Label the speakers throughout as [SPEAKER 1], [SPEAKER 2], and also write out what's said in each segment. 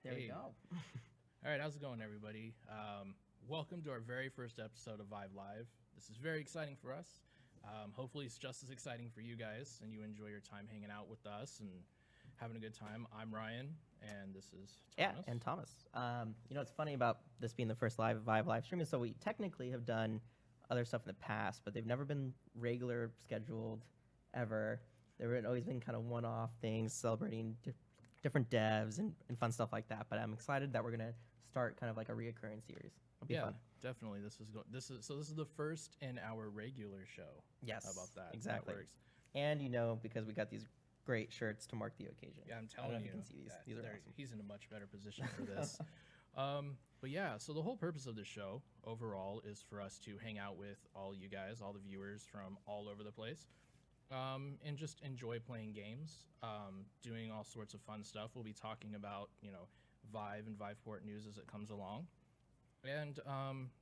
[SPEAKER 1] There we go.
[SPEAKER 2] All right, how's it going, everybody? Welcome to our very first episode of VIVE Live. This is very exciting for us. Hopefully, it's just as exciting for you guys, and you enjoy your time hanging out with us and having a good time. I'm Ryan, and this is Thomas.
[SPEAKER 1] Yeah, and Thomas. It's funny about this being the first VIVE live stream is so we technically have done other stuff in the past, but they've never been regular scheduled ever. They've always been kind of one-off things, celebrating different devs and fun stuff like that. But I'm excited that we're gonna start kind of like a reoccurring series. It'll be fun.
[SPEAKER 2] Definitely. This is the first in our regular show.
[SPEAKER 1] Yes,
[SPEAKER 2] how about that?
[SPEAKER 1] Exactly.
[SPEAKER 2] That works.
[SPEAKER 1] And because we got these great shirts to mark the occasion.
[SPEAKER 2] Yeah, I'm telling you.
[SPEAKER 1] You can see these. These are awesome.
[SPEAKER 2] He's in a much better position for this. But yeah, so the whole purpose of the show overall is for us to hang out with all you guys, all the viewers from all over the place, and just enjoy playing games, doing all sorts of fun stuff. We'll be talking about, VIVE and Viveport news as it comes along. And,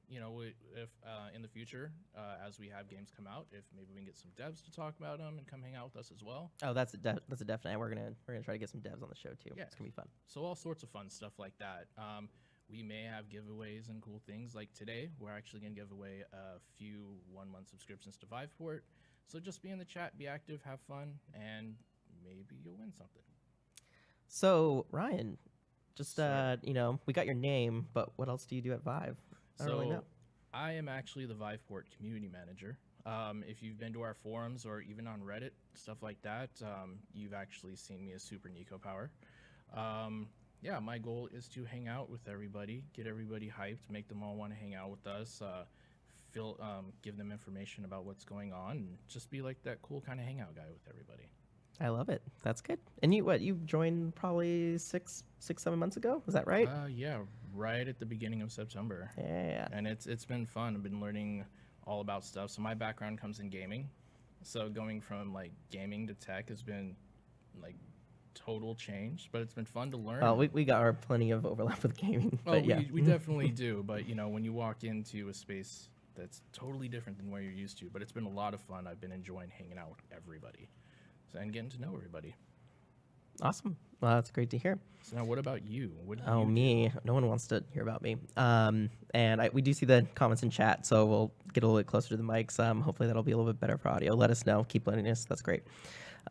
[SPEAKER 2] if in the future, as we have games come out, if maybe we can get some devs to talk about them and come hang out with us as well.
[SPEAKER 1] Oh, that's a definite. We're gonna try to get some devs on the show too.
[SPEAKER 2] Yeah.
[SPEAKER 1] It's gonna be fun.
[SPEAKER 2] So all sorts of fun stuff like that. We may have giveaways and cool things like today. We're actually going to give away a few 1-month subscriptions to Viveport. So just be in the chat, be active, have fun, and maybe you'll win something.
[SPEAKER 1] So, Ryan, just, we got your name, but what else do you do at VIVE? I don't really know.
[SPEAKER 2] I am actually the Viveport community manager. If you've been to our forums or even on Reddit, stuff like that, you've actually seen me as Super Nico Power. Yeah, my goal is to hang out with everybody, get everybody hyped, make them all want to hang out with us, give them information about what's going on, and just be like that cool kind of hangout guy with everybody.
[SPEAKER 1] I love it. That's good. And you joined probably 7 months ago? Is that right?
[SPEAKER 2] Yeah, right at the beginning of September.
[SPEAKER 1] Yeah.
[SPEAKER 2] And it's been fun. I've been learning all about stuff. So my background comes in gaming. So going from like gaming to tech has been like total change, but it's been fun to learn.
[SPEAKER 1] We got our plenty of overlap with gaming.
[SPEAKER 2] Oh, we definitely do. But when you walk into a space that's totally different than where you're used to, but it's been a lot of fun. I've been enjoying hanging out with everybody and getting to know everybody.
[SPEAKER 1] Awesome. Well, that's great to hear.
[SPEAKER 2] So now what about you?
[SPEAKER 1] Me? No one wants to hear about me. And we do see the comments in chat, so we'll get a little bit closer to the mics. Hopefully that'll be a little bit better for audio. Let us know. Keep letting us. That's great.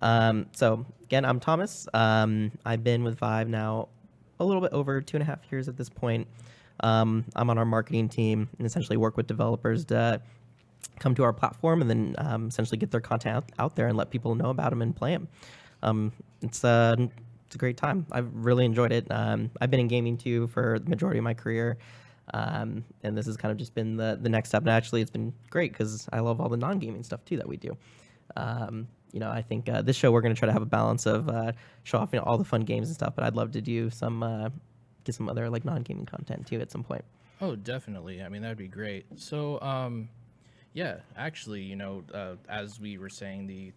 [SPEAKER 1] So again, I'm Thomas. I've been with VIVE now a little bit over 2.5 years at this point. I'm on our marketing team and essentially work with developers to come to our platform and then essentially get their content out there and let people know about them and play them. It's a great time. I've really enjoyed it. I've been in gaming too for the majority of my career. And this has kind of just been the next step. And actually it's been great because I love all the non-gaming stuff too that we do. I think this show we're going to try to have a balance of show off all the fun games and stuff, but I'd love to do get some other like non-gaming content too at some point.
[SPEAKER 2] Oh, definitely. I mean, that'd be great. So, yeah, actually, as we were saying,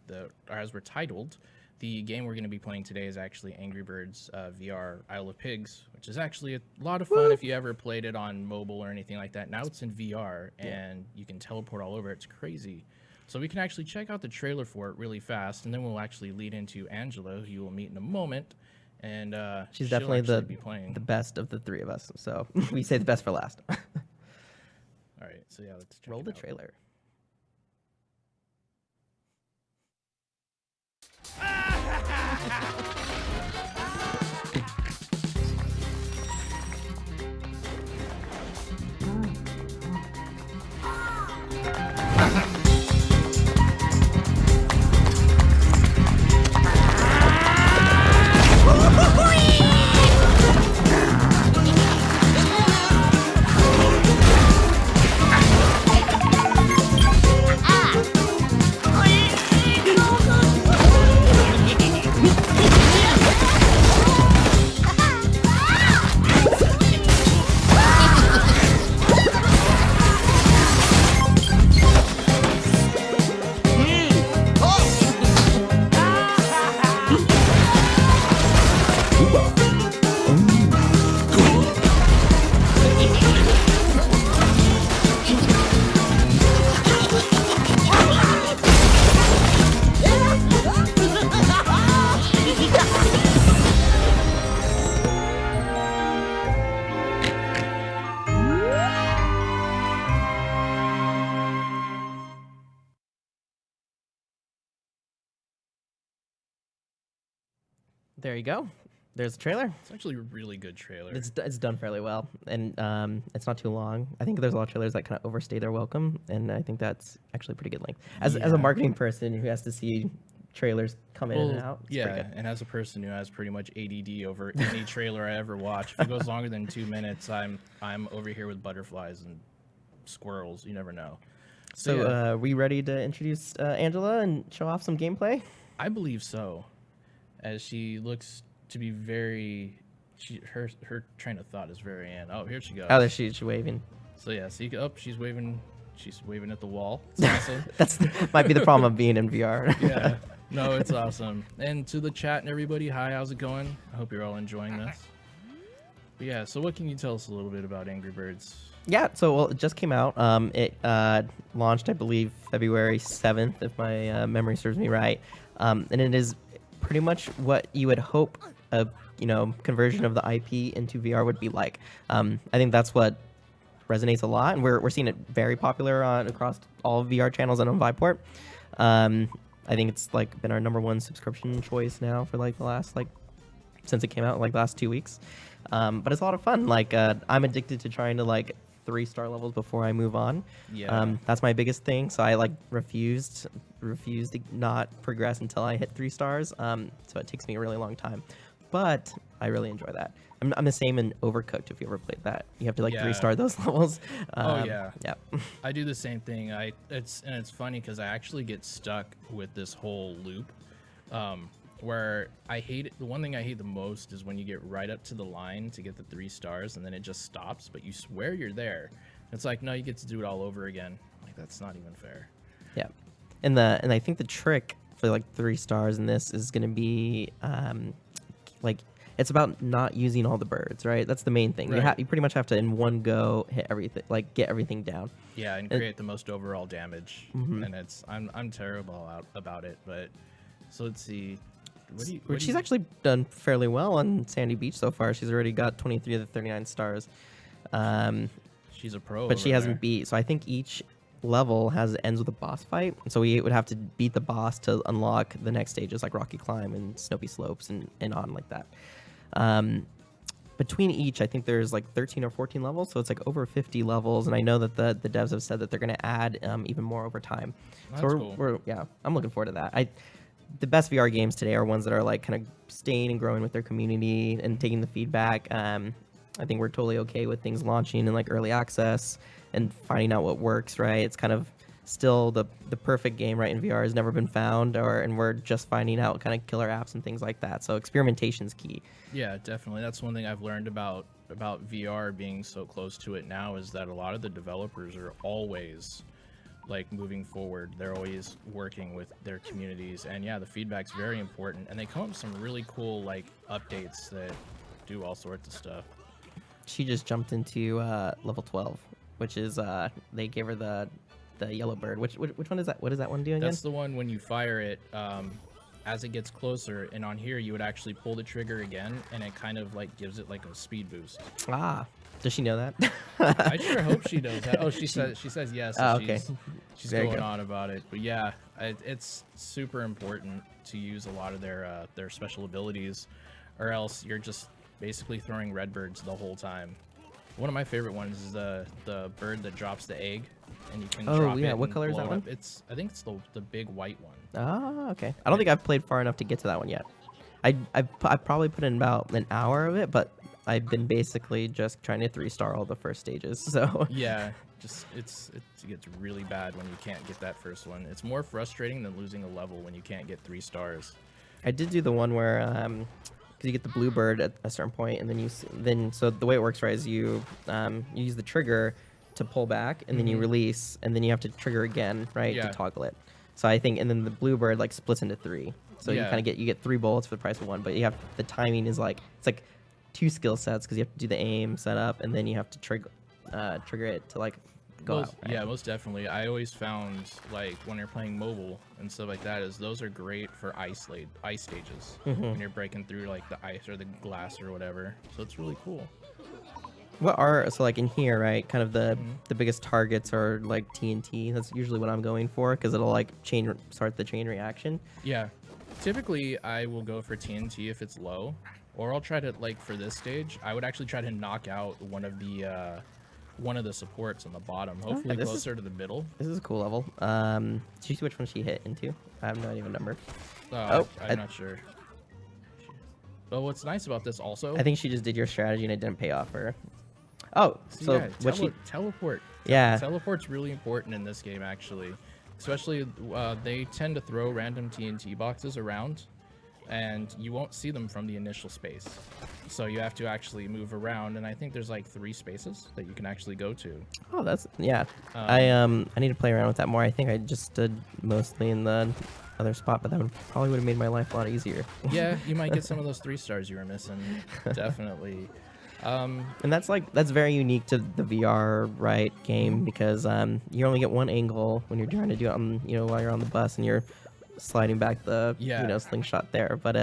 [SPEAKER 2] as we're titled, the game we're going to be playing today is actually Angry Birds VR Isle of Pigs, which is actually a lot of fun if you ever played it on mobile or anything like that. Now it's in VR, and you can teleport all over. It's crazy. So we can actually check out the trailer for it really fast, and then we'll actually lead into Angela, who you will meet in a moment. And
[SPEAKER 1] she's definitely
[SPEAKER 2] the
[SPEAKER 1] best of the three of us. So we say the best for last.
[SPEAKER 2] All right, so yeah, let's
[SPEAKER 1] roll the trailer. There you go. There's the trailer.
[SPEAKER 2] It's actually a really good trailer.
[SPEAKER 1] It's done fairly well, and it's not too long. I think there's a lot of trailers that kind of overstay their welcome, and I think that's actually pretty good length. As a marketing person who has to see trailers come in and out, it's pretty good.
[SPEAKER 2] And as a person who has pretty much ADD over any trailer I ever watch, if it goes longer than 2 minutes, I'm over here with butterflies and squirrels. You never know.
[SPEAKER 1] So, are we ready to introduce Angela and show off some gameplay?
[SPEAKER 2] I believe so, as she looks to be her train of thought is very in. Oh, here she goes.
[SPEAKER 1] Oh, there she's waving.
[SPEAKER 2] So yeah, see, she's waving at the wall. It's awesome.
[SPEAKER 1] Might be the problem of being in VR.
[SPEAKER 2] Yeah, no, it's awesome. And to the chat and everybody, hi, how's it going? I hope you're all enjoying this. But yeah, so what can you tell us a little bit about Angry Birds?
[SPEAKER 1] Yeah, so it just came out. It launched, I believe, February 7th, if my memory serves me right. And it is pretty much what you would hope a conversion of the IP into VR would be like. I think that's what resonates a lot, and we're seeing it very popular across all VR channels and on Viveport. I think it's like been our #1 subscription choice now for like the last since it came out, like the last 2 weeks. But it's a lot of fun. Like I'm addicted to trying to 3-star levels before I move on.
[SPEAKER 2] Yeah.
[SPEAKER 1] That's my biggest thing. So I refused to not progress until I hit 3 stars. So it takes me a really long time, but I really enjoy that. I'm the same in Overcooked. If you ever played that, you have to 3-star those levels.
[SPEAKER 2] Oh yeah.
[SPEAKER 1] Yeah.
[SPEAKER 2] I do the same thing. It's funny because I actually get stuck with this whole loop. Where I hate it. The one thing I hate the most is when you get right up to the line to get the 3 stars and then it just stops, but you swear you're there. It's like, no, you get to do it all over again. Like, that's not even fair.
[SPEAKER 1] Yeah. And I think the trick for 3 stars in this is going to be it's about not using all the birds, right? That's the main thing.
[SPEAKER 2] Right.
[SPEAKER 1] You pretty much have to in one go hit everything, get everything down.
[SPEAKER 2] Yeah, and create the most overall damage. Mm-hmm. And I'm terrible about it, but so let's see.
[SPEAKER 1] She's actually done fairly well on Sandy Beach so far. She's already got 23 of the 39 stars.
[SPEAKER 2] She's a pro,
[SPEAKER 1] but she hasn't beat. So I think each level ends with a boss fight. So we would have to beat the boss to unlock the next stages, like Rocky Climb and Snowy Slopes and on like that. Between each, I think there's 13 or 14 levels, so it's over 50 levels. And I know that the devs have said that they're going to add even more over time.
[SPEAKER 2] That's
[SPEAKER 1] so
[SPEAKER 2] cool.
[SPEAKER 1] I'm looking forward to that. The best VR games today are ones that are kind of staying and growing with their community and taking the feedback. I think we're totally okay with things launching in early access and finding out what works, right? It's kind of still the perfect game, right, in VR has never been found, and we're just finding out kind of killer apps and things like that. So experimentation's key.
[SPEAKER 2] Yeah, definitely. That's one thing I've learned about VR being so close to it now, is that a lot of the developers are always moving forward. They're always working with their communities, and yeah, the feedback's very important, and they come up with some really cool updates that do all sorts of stuff.
[SPEAKER 1] She just jumped into level 12, which is they gave her the yellow bird. Which one is that? What does that one do again?
[SPEAKER 2] That's the one when you fire it, as it gets closer, and on here you would actually pull the trigger again, and it kind of gives it a speed boost.
[SPEAKER 1] Ah. Does she know that?
[SPEAKER 2] I sure hope she knows that. Oh, she says yes. So
[SPEAKER 1] okay.
[SPEAKER 2] She's going on about it. But yeah, it's super important to use a lot of their special abilities, or else you're just basically throwing red birds the whole time. One of my favorite ones is the bird that drops the egg, and you can drop it.
[SPEAKER 1] What color is that one?
[SPEAKER 2] I think it's the big white one.
[SPEAKER 1] Ah, okay. I don't think I've played far enough to get to that one yet. I probably put in about an hour of it, but I've been basically just trying to 3-star all the first stages. So
[SPEAKER 2] yeah, it gets really bad when you can't get that first one. It's more frustrating than losing a level when you can't get 3 stars.
[SPEAKER 1] I did do the one where because you get the blue bird at a certain point, and then so the way it works, right, is you use the trigger to pull back, and then you release, and then you have to trigger again, right, to toggle it. So I think, and then the blue bird splits into 3. So you kind of get 3 bullets for the price of 1, but the timing is it's 2 skill sets, because you have to do the aim setup, and then you have to trigger it to go out. Right?
[SPEAKER 2] Yeah, most definitely. I always found when you're playing mobile and stuff like that, is those are great for ice stages when you're breaking through the ice or the glass or whatever. So it's really cool.
[SPEAKER 1] What are in here, right? Kind of the biggest targets are TNT. That's usually what I'm going for, because it'll start the chain reaction.
[SPEAKER 2] Yeah. Typically, I will go for TNT if it's low, or I'll try to, like, for this stage, I would actually try to knock out one of the supports on the bottom, hopefully
[SPEAKER 1] this
[SPEAKER 2] closer to the middle.
[SPEAKER 1] This is a cool level. Did you see which one she hit into? I have no even number.
[SPEAKER 2] I'm not sure. But what's nice about this also,
[SPEAKER 1] I think she just did your strategy and it didn't pay off for her. Oh, so
[SPEAKER 2] yeah,
[SPEAKER 1] what she?
[SPEAKER 2] teleport.
[SPEAKER 1] Yeah.
[SPEAKER 2] Teleport's really important in this game, actually. Especially, they tend to throw random TNT boxes around, and you won't see them from the initial space. So you have to actually move around, and I think there's like 3 spaces that you can actually go to.
[SPEAKER 1] Oh, that's yeah. I need to play around with that more. I think I just stood mostly in the other spot, but that probably would have made my life a lot easier.
[SPEAKER 2] Yeah, you might get some of those 3 stars you were missing. Definitely.
[SPEAKER 1] And that's very unique to the VR game because you only get one angle when you're trying to do it while you're on the bus and you're sliding back the slingshot there. But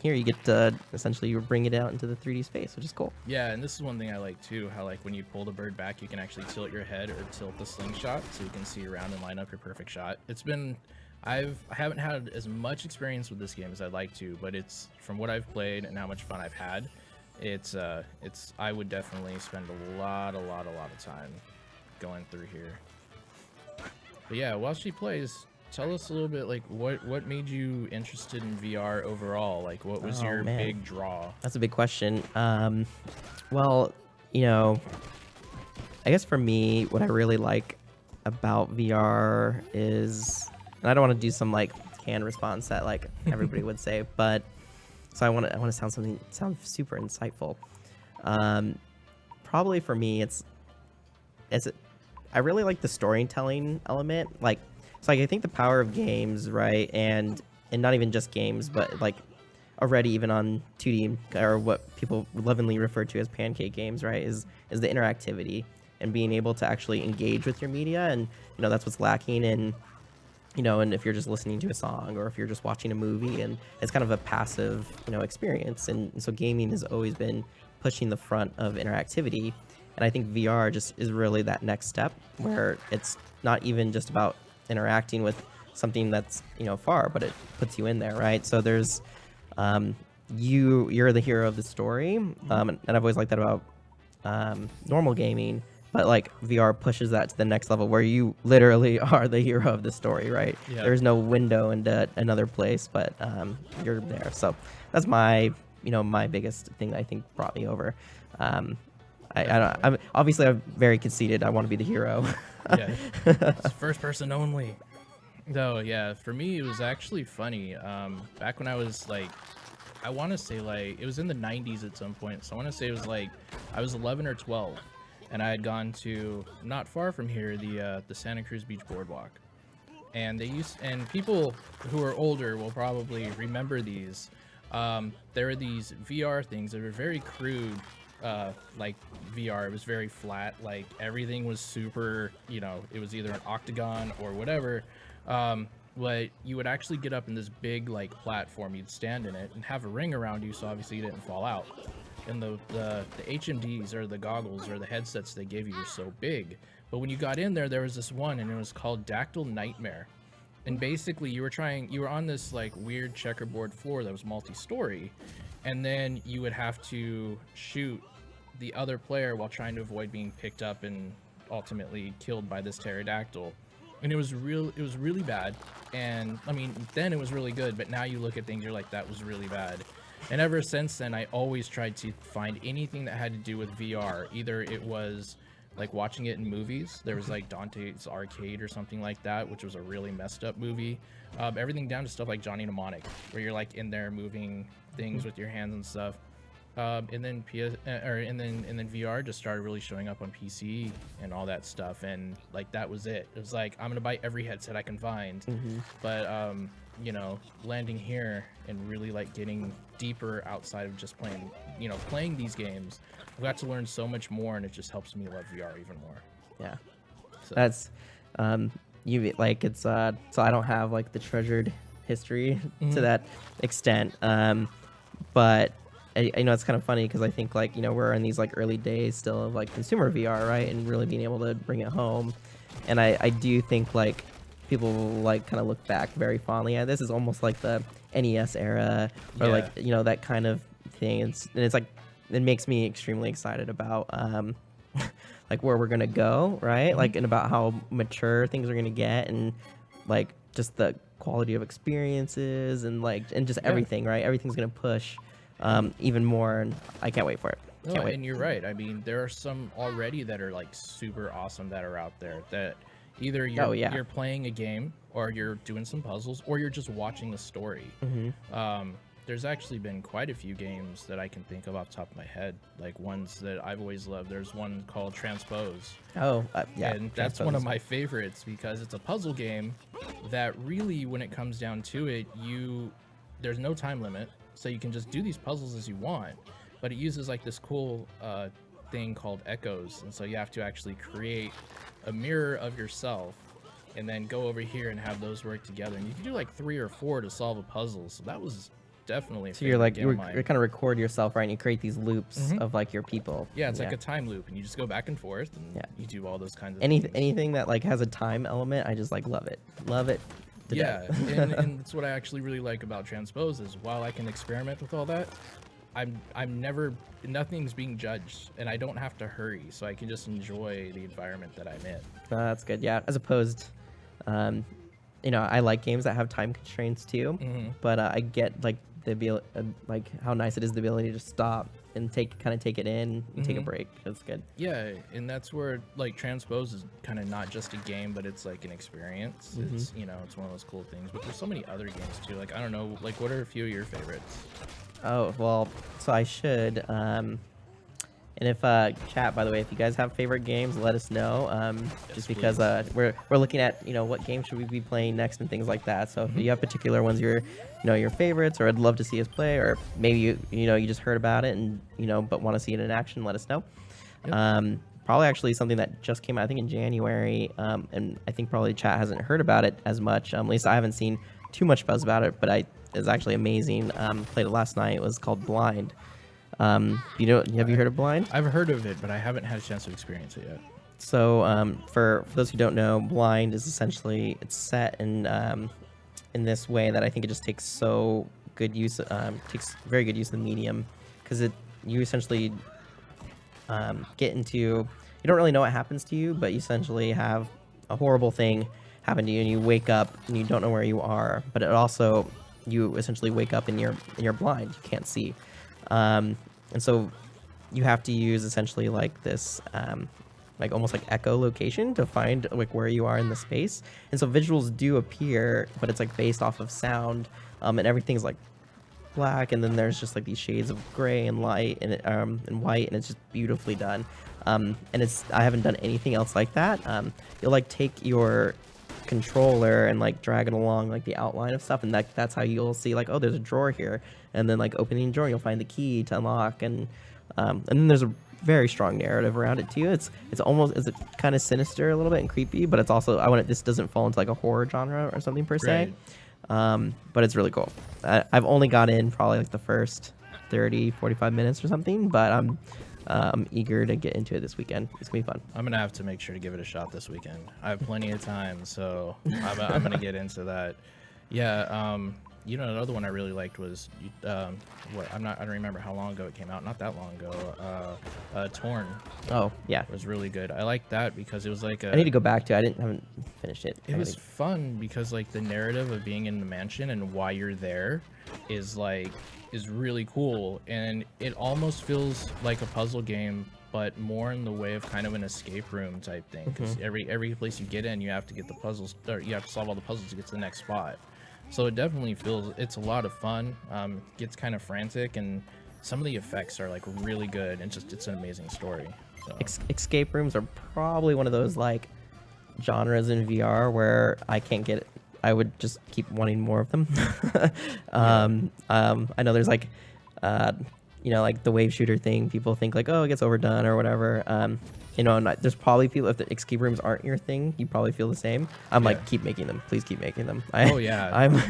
[SPEAKER 1] here you get to essentially you bring it out into the 3D space, which is cool.
[SPEAKER 2] Yeah, and this is one thing I like too, how like when you pull the bird back, you can actually tilt your head or tilt the slingshot so you can see around and line up your perfect shot. I haven't had as much experience with this game as I'd like to, but it's from what I've played and how much fun I've had. I would definitely spend a lot of time going through here. But yeah, while she plays, tell us a little bit like what made you interested in VR overall? Like what was your big draw?
[SPEAKER 1] That's a big question. Well, I guess for me, what I really like about VR is, and I don't want to do some like canned response that like everybody would say, but so I want to sound super insightful. Probably for me, I really like the storytelling element. Like I think the power of games, right, and not even just games, but like already even on 2D or what people lovingly refer to as pancake games, right, is the interactivity and being able to actually engage with your media, and that's what's lacking in. And if you're just listening to a song or if you're just watching a movie, and it's kind of a passive, experience. And so gaming has always been pushing the front of interactivity. And I think VR just is really that next step where it's not even just about interacting with something that's, far, but it puts you in there, right? So there's, you're the hero of the story. And I've always liked that about normal gaming. But like VR pushes that to the next level where you literally are the hero of the story, right? Yeah. There's no window into another place, but you're there. So that's my biggest thing that I think brought me over. I'm very conceited. I want to be the hero.
[SPEAKER 2] Yeah, it's first person only. Though, yeah, for me it was actually funny. Back when I was like, I want to say like it was in the 90s at some point. So I want to say it was like I was 11 or 12. And I had gone to, not far from here, the Santa Cruz Beach Boardwalk, and people who are older will probably remember these. There were these VR things that were very crude, like VR. It was very flat, like everything was super, it was either an octagon or whatever. But you would actually get up in this big like platform, you'd stand in it and have a ring around you, so obviously you didn't fall out. And the HMDs or the goggles or the headsets they gave you were so big. But when you got in there was this one, and it was called Dactyl Nightmare. And basically you were on this like weird checkerboard floor that was multi-story, and then you would have to shoot the other player while trying to avoid being picked up and ultimately killed by this pterodactyl. And it was really bad. And I mean, then it was really good, but now you look at things, you're like, that was really bad. And ever since then, I always tried to find anything that had to do with VR. Either it was like watching it in movies. There was like Dante's Arcade or something like that, which was a really messed up movie. Everything down to stuff like Johnny Mnemonic, where you're like in there moving things with your hands and stuff. And then VR just started really showing up on PC and all that stuff, and like that was it. It was like, I'm gonna buy every headset I can find. But landing here and really like getting deeper outside of just playing these games, I've got to learn so much more, and it just helps me love VR even more.
[SPEAKER 1] Yeah, so that's it's so I don't have like the treasured history to that extent, but it's kind of funny because I think like we're in these like early days still of like consumer VR, right, and really being able to bring it home. And I do think like people will like kind of look back very fondly at this. Is almost like the NES era or
[SPEAKER 2] Yeah.
[SPEAKER 1] like that kind of thing. It's like it makes me extremely excited about like where we're gonna go, right? Like and about how mature things are gonna get and like just the quality of experiences and just everything, right? Everything's gonna push even more, and I can't wait for it.
[SPEAKER 2] No,
[SPEAKER 1] Can't wait.
[SPEAKER 2] and you're right. I mean, there are some already that are like super awesome that are out there that either you're playing a game or you're doing some puzzles or you're just watching a story. There's actually been quite a few games that I can think of off the top of my head, like ones that I've always loved. There's one called Transpose.
[SPEAKER 1] Oh, yeah.
[SPEAKER 2] And that's one of my favorites because it's a puzzle game that really, when it comes down to it, there's no time limit, so you can just do these puzzles as you want. But it uses like this cool thing called echoes, and so you have to actually create a mirror of yourself and then go over here and have those work together. And you can do like 3 or 4 to solve a puzzle. So that was definitely a
[SPEAKER 1] So you're like
[SPEAKER 2] favorite
[SPEAKER 1] you
[SPEAKER 2] game of mine.
[SPEAKER 1] kind of record yourself, right? And you create these loops of like your people.
[SPEAKER 2] Yeah, it's like a time loop, and you just go back and forth, and you do all those kinds of things.
[SPEAKER 1] Anything that like has a time element, I just like love it to
[SPEAKER 2] Yeah,
[SPEAKER 1] death.
[SPEAKER 2] and that's what I actually really like about Transpose is while I can experiment with all that, nothing's being judged, and I don't have to hurry, so I can just enjoy the environment that I'm in.
[SPEAKER 1] That's good. Yeah, as opposed, I like games that have time constraints too, but I get like like how nice it is the ability to stop and take it in and take a break. That's good.
[SPEAKER 2] Yeah, and that's where like Transpose is kind of not just a game, but it's like an experience. It's it's one of those cool things. But there's so many other games too. Like I don't know, like what are a few of your favorites?
[SPEAKER 1] Oh well, so I should. And if chat, by the way, if you guys have favorite games, let us know. Just because we're looking at what games should we be playing next and things like that. So if you have particular ones your favorites, or I'd love to see us play, or maybe you just heard about it and but want to see it in action, let us know. Yep. Probably actually something that just came out I think in January, and I think probably chat hasn't heard about it as much. At least I haven't seen too much buzz about it, but it's actually amazing. Played it last night. It was called Blind. Have you heard of Blind?
[SPEAKER 2] I've heard of it, but I haven't had a chance to experience it yet.
[SPEAKER 1] So for those who don't know, Blind is essentially it's set in this way that I think it just takes takes very good use of the medium, because you essentially get into, you don't really know what happens to you, but you essentially have a horrible thing happen to you and you wake up and you don't know where you are, but it also you essentially wake up and you're blind, you can't see. And so you have to use essentially like this like almost like echolocation to find like where you are in the space. And so visuals do appear, but it's like based off of sound, and everything's like black, and then there's just like these shades of gray and light and white, and it's just beautifully done. And I haven't done anything else like that. You'll like take your controller and like drag it along like the outline of stuff, and that's how you'll see like, oh, there's a drawer here, and then like opening the drawer you'll find the key to unlock, and then there's a very strong narrative around it too. It's kind of sinister a little bit and creepy, but it's also this doesn't fall into like a horror genre or something per se. But it's really cool. I've only got in probably like the first 30-45 minutes or something, but I'm eager to get into it this weekend. It's gonna be fun.
[SPEAKER 2] I'm gonna have to make sure to give it a shot this weekend. I have plenty of time, so I'm gonna get into that. Yeah. Another one I really liked was I don't remember how long ago it came out. Not that long ago. Torn.
[SPEAKER 1] Oh yeah,
[SPEAKER 2] it was really good. I liked that because it was like
[SPEAKER 1] I need to go back to. I haven't finished it.
[SPEAKER 2] It was fun because like the narrative of being in the mansion and why you're there is really cool, and it almost feels like a puzzle game, but more in the way of kind of an escape room type thing. Because every place you get in, you have to get the puzzles, or you have to solve all the puzzles to get to the next spot. So it definitely it's a lot of fun. Gets kind of frantic, and some of the effects are like really good, and it's an amazing story. So.
[SPEAKER 1] Escape rooms are probably one of those like genres in VR where I can't get it. I would just keep wanting more of them. I know there's like like the wave shooter thing, people think like, oh, it gets overdone or whatever. There's probably people, if the escape rooms aren't your thing, you probably feel the same. I'm like, keep making them, please keep making them.
[SPEAKER 2] I'm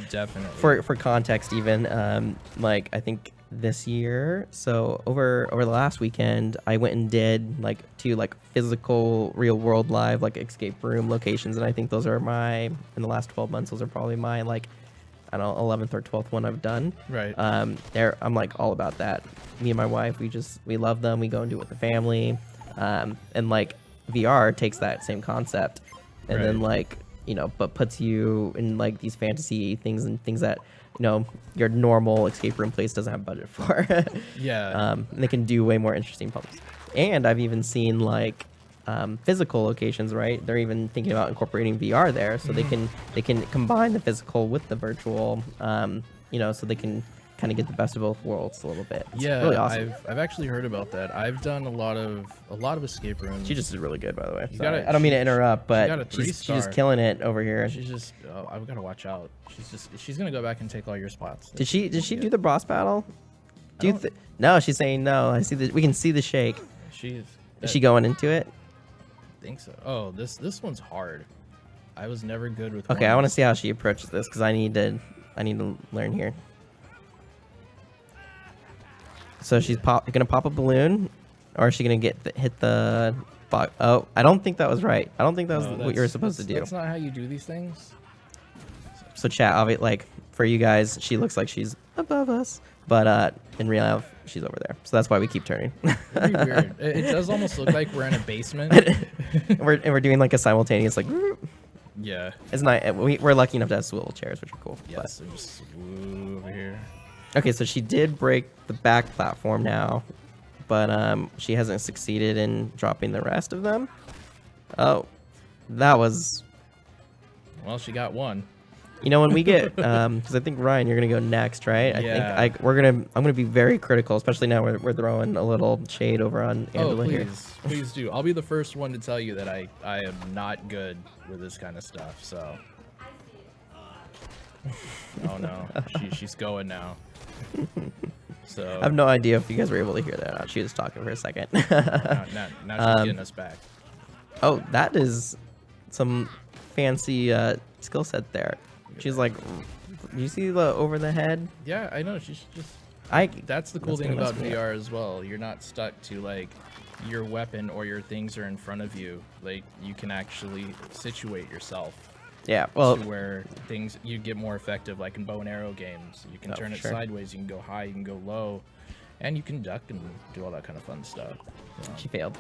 [SPEAKER 2] definitely
[SPEAKER 1] for context even, like I think this year, so over the last weekend, I went and did like 2 like physical real world live like escape room locations, and I think those are in the last 12 months, those are probably my like I don't know, 11th or 12th one I've done.
[SPEAKER 2] Right.
[SPEAKER 1] I'm like all about that. Me and my wife, we love them. We go and do it with the family. And like VR takes that same concept and then like, you know, but puts you in like these fantasy things and things that, you know, your normal escape room place doesn't have budget for.
[SPEAKER 2] Yeah.
[SPEAKER 1] And they can do way more interesting puzzles. And I've even seen like physical locations, right? They're even thinking about incorporating VR there, so they can combine the physical with the virtual, you know, so they can kind of get the best of both worlds a little bit. It's
[SPEAKER 2] Yeah,
[SPEAKER 1] really awesome.
[SPEAKER 2] I've actually heard about that. I've done a lot of escape rooms.
[SPEAKER 1] She just is really good, by the way.
[SPEAKER 2] You
[SPEAKER 1] Sorry.
[SPEAKER 2] got it.
[SPEAKER 1] I don't mean to interrupt,
[SPEAKER 2] got a
[SPEAKER 1] but she's
[SPEAKER 2] 3-star.
[SPEAKER 1] just killing it over here.
[SPEAKER 2] She's just I've got to watch out. She's gonna go back and take all your spots.
[SPEAKER 1] Did she do the boss battle?
[SPEAKER 2] don't-
[SPEAKER 1] No, she's saying no. I see we can see the shake.
[SPEAKER 2] She's
[SPEAKER 1] Is she going into it?
[SPEAKER 2] I think so. Oh, this one's hard. I was never good with.
[SPEAKER 1] Okay, I want to
[SPEAKER 2] ones.
[SPEAKER 1] see how she approaches this because I need to learn here. So she's gonna pop a balloon, or is she gonna hit the box? Oh, I don't think that was right. I don't think that was
[SPEAKER 2] No,
[SPEAKER 1] what you were supposed to do.
[SPEAKER 2] That's not how you do these things.
[SPEAKER 1] So chat, like for you guys, she looks like she's above us, but in real life, she's over there. So that's why we keep turning.
[SPEAKER 2] It'd be weird. It does almost look like we're in a basement.
[SPEAKER 1] and we're doing like a simultaneous like.
[SPEAKER 2] Yeah.
[SPEAKER 1] It's not. We're lucky enough to have swivel chairs, which are cool.
[SPEAKER 2] Yes. So just woo over here.
[SPEAKER 1] Okay, so she did break the back platform now, but she hasn't succeeded in dropping the rest of them. Oh, that was.
[SPEAKER 2] Well, she got one.
[SPEAKER 1] You know, when we get, because I think Ryan, you're gonna go next, right?
[SPEAKER 2] Yeah.
[SPEAKER 1] I think I'm gonna be very critical, especially now we're throwing a little shade over on Angela
[SPEAKER 2] Oh,
[SPEAKER 1] here.
[SPEAKER 2] please do. I'll be the first one to tell you that I am not good with this kind of stuff. So. Oh no, she's going now. So.
[SPEAKER 1] I have no idea if you guys were able to hear that or not. She was talking for a second.
[SPEAKER 2] Now she's getting us back.
[SPEAKER 1] Oh, that is some fancy skill set there. She's like, you see the over the head?
[SPEAKER 2] Yeah, I know. She's just.
[SPEAKER 1] I.
[SPEAKER 2] That's the cool
[SPEAKER 1] That's
[SPEAKER 2] thing
[SPEAKER 1] gonna
[SPEAKER 2] about
[SPEAKER 1] mess me up.
[SPEAKER 2] VR as well. You're not stuck to like your weapon or your things are in front of you. Like you can actually situate yourself
[SPEAKER 1] Yeah. Well,
[SPEAKER 2] to where things you get more effective, like in bow and arrow games. You can
[SPEAKER 1] Oh,
[SPEAKER 2] turn
[SPEAKER 1] for
[SPEAKER 2] it
[SPEAKER 1] sure.
[SPEAKER 2] sideways. You can go high. You can go low, and you can duck and do all that kind of fun stuff.
[SPEAKER 1] she failed,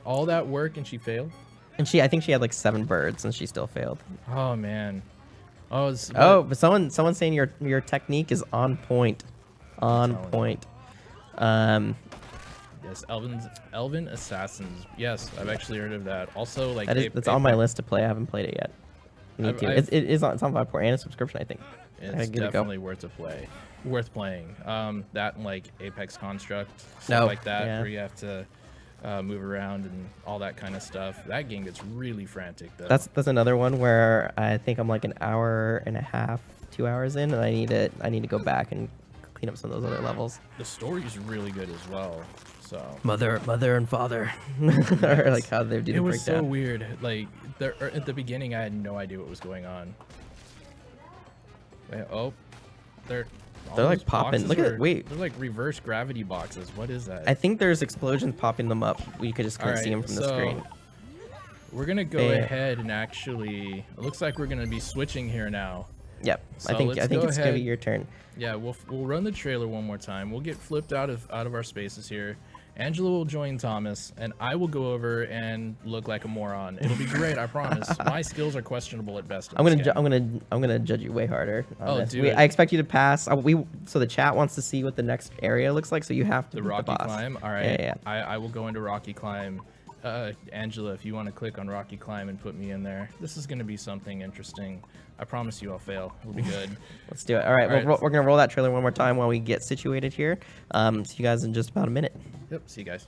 [SPEAKER 2] All that work and she failed.
[SPEAKER 1] and I think she had like 7 birds, and she still failed.
[SPEAKER 2] Oh man. Oh.
[SPEAKER 1] But someone's saying your technique is on point, on
[SPEAKER 2] telling you.
[SPEAKER 1] point.
[SPEAKER 2] Yes, Elven Assassins. Yes, I've actually heard of that. Also, like
[SPEAKER 1] That's on my list to play. I haven't played it yet. I need to. It's on Viveport and a subscription, I think. I
[SPEAKER 2] It's
[SPEAKER 1] gotta give it a go.
[SPEAKER 2] definitely worth playing. That and like Apex Construct, stuff
[SPEAKER 1] No,
[SPEAKER 2] like that,
[SPEAKER 1] yeah.
[SPEAKER 2] where you have to move around and all that kind of stuff. That game gets really frantic though.
[SPEAKER 1] That's another one where I think I'm like an hour and a half, 2 hours in, and I need to go back and clean up some of those other levels.
[SPEAKER 2] The story's really good as well. So
[SPEAKER 1] Mother and father, or like how they do the
[SPEAKER 2] it was so
[SPEAKER 1] breakdown.
[SPEAKER 2] weird. Like at the beginning, I had no idea what was going on. Oh, all
[SPEAKER 1] They're, like,
[SPEAKER 2] those
[SPEAKER 1] popping.
[SPEAKER 2] boxes
[SPEAKER 1] Look at it,
[SPEAKER 2] are-
[SPEAKER 1] wait.
[SPEAKER 2] They're like reverse gravity boxes. What is that?
[SPEAKER 1] I think there's explosions popping them up. We could just kind of see them
[SPEAKER 2] Alright,
[SPEAKER 1] from the screen.
[SPEAKER 2] We're gonna go
[SPEAKER 1] Yeah.
[SPEAKER 2] ahead and actually. It looks like we're gonna be switching here now.
[SPEAKER 1] Yep.
[SPEAKER 2] So
[SPEAKER 1] I think
[SPEAKER 2] let's go
[SPEAKER 1] it's gonna be
[SPEAKER 2] ahead.
[SPEAKER 1] your turn.
[SPEAKER 2] Yeah, we'll run the trailer one more time. We'll get flipped out of our spaces here. Angela will join Thomas, and I will go over and look like a moron. It'll be great, I promise. My skills are questionable at best. in
[SPEAKER 1] I'm
[SPEAKER 2] this
[SPEAKER 1] gonna
[SPEAKER 2] game.
[SPEAKER 1] I'm gonna judge you way harder. On
[SPEAKER 2] Oh,
[SPEAKER 1] this.
[SPEAKER 2] do it.
[SPEAKER 1] I expect you to pass. So the chat wants to see what the next area looks like. So you have to
[SPEAKER 2] The
[SPEAKER 1] beat
[SPEAKER 2] Rocky
[SPEAKER 1] boss.
[SPEAKER 2] Climb. All right.
[SPEAKER 1] Yeah.
[SPEAKER 2] I will go into Rocky Climb. Angela, if you want to click on Rocky Climb and put me in there, this is going to be something interesting. I promise you I'll fail. It'll be good.
[SPEAKER 1] Let's do it. All right.
[SPEAKER 2] All right.
[SPEAKER 1] We're gonna roll that trailer one more time while we get situated here. See you guys in just about a minute.
[SPEAKER 2] Yep. See you guys.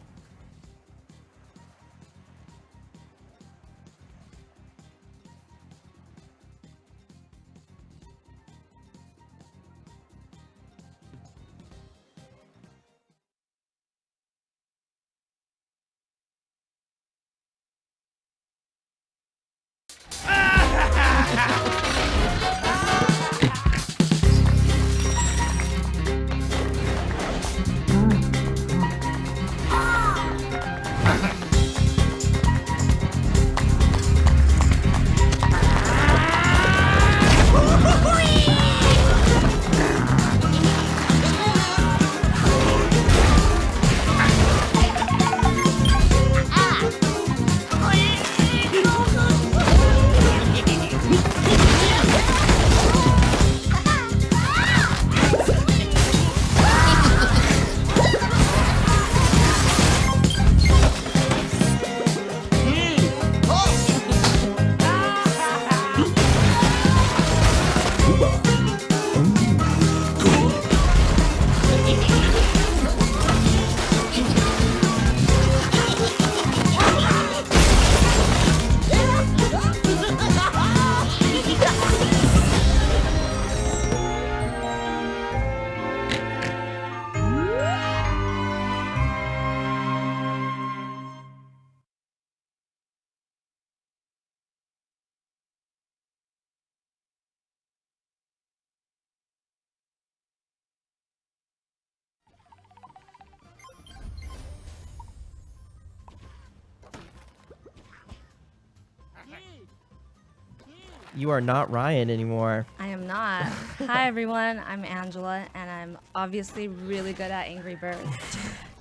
[SPEAKER 1] you are not Ryan anymore.
[SPEAKER 3] I am not. Hi, everyone. I'm Angela, and I'm obviously really good at Angry Birds.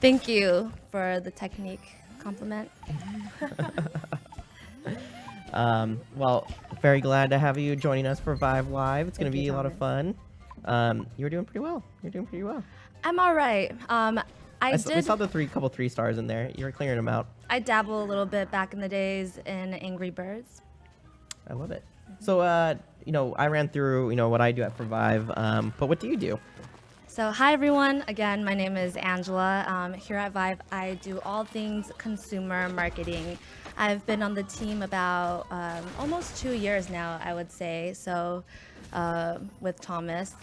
[SPEAKER 3] Thank you for the technique compliment.
[SPEAKER 1] Well, very glad to have you joining us for VIVE Live. It's going to
[SPEAKER 3] Thank
[SPEAKER 1] be
[SPEAKER 3] you,
[SPEAKER 1] a lot of fun. You're doing pretty well.
[SPEAKER 3] I'm all right.
[SPEAKER 1] We saw the couple 3 stars in there. You were clearing them out.
[SPEAKER 3] I dabble a little bit back in the days in Angry Birds.
[SPEAKER 1] I love it. So, I ran through, what I do at for VIVE. But what do you do?
[SPEAKER 3] So, hi everyone. Again, my name is Angela. Here at VIVE, I do all things consumer marketing. I've been on the team about almost 2 years now, I would say. So, with Thomas,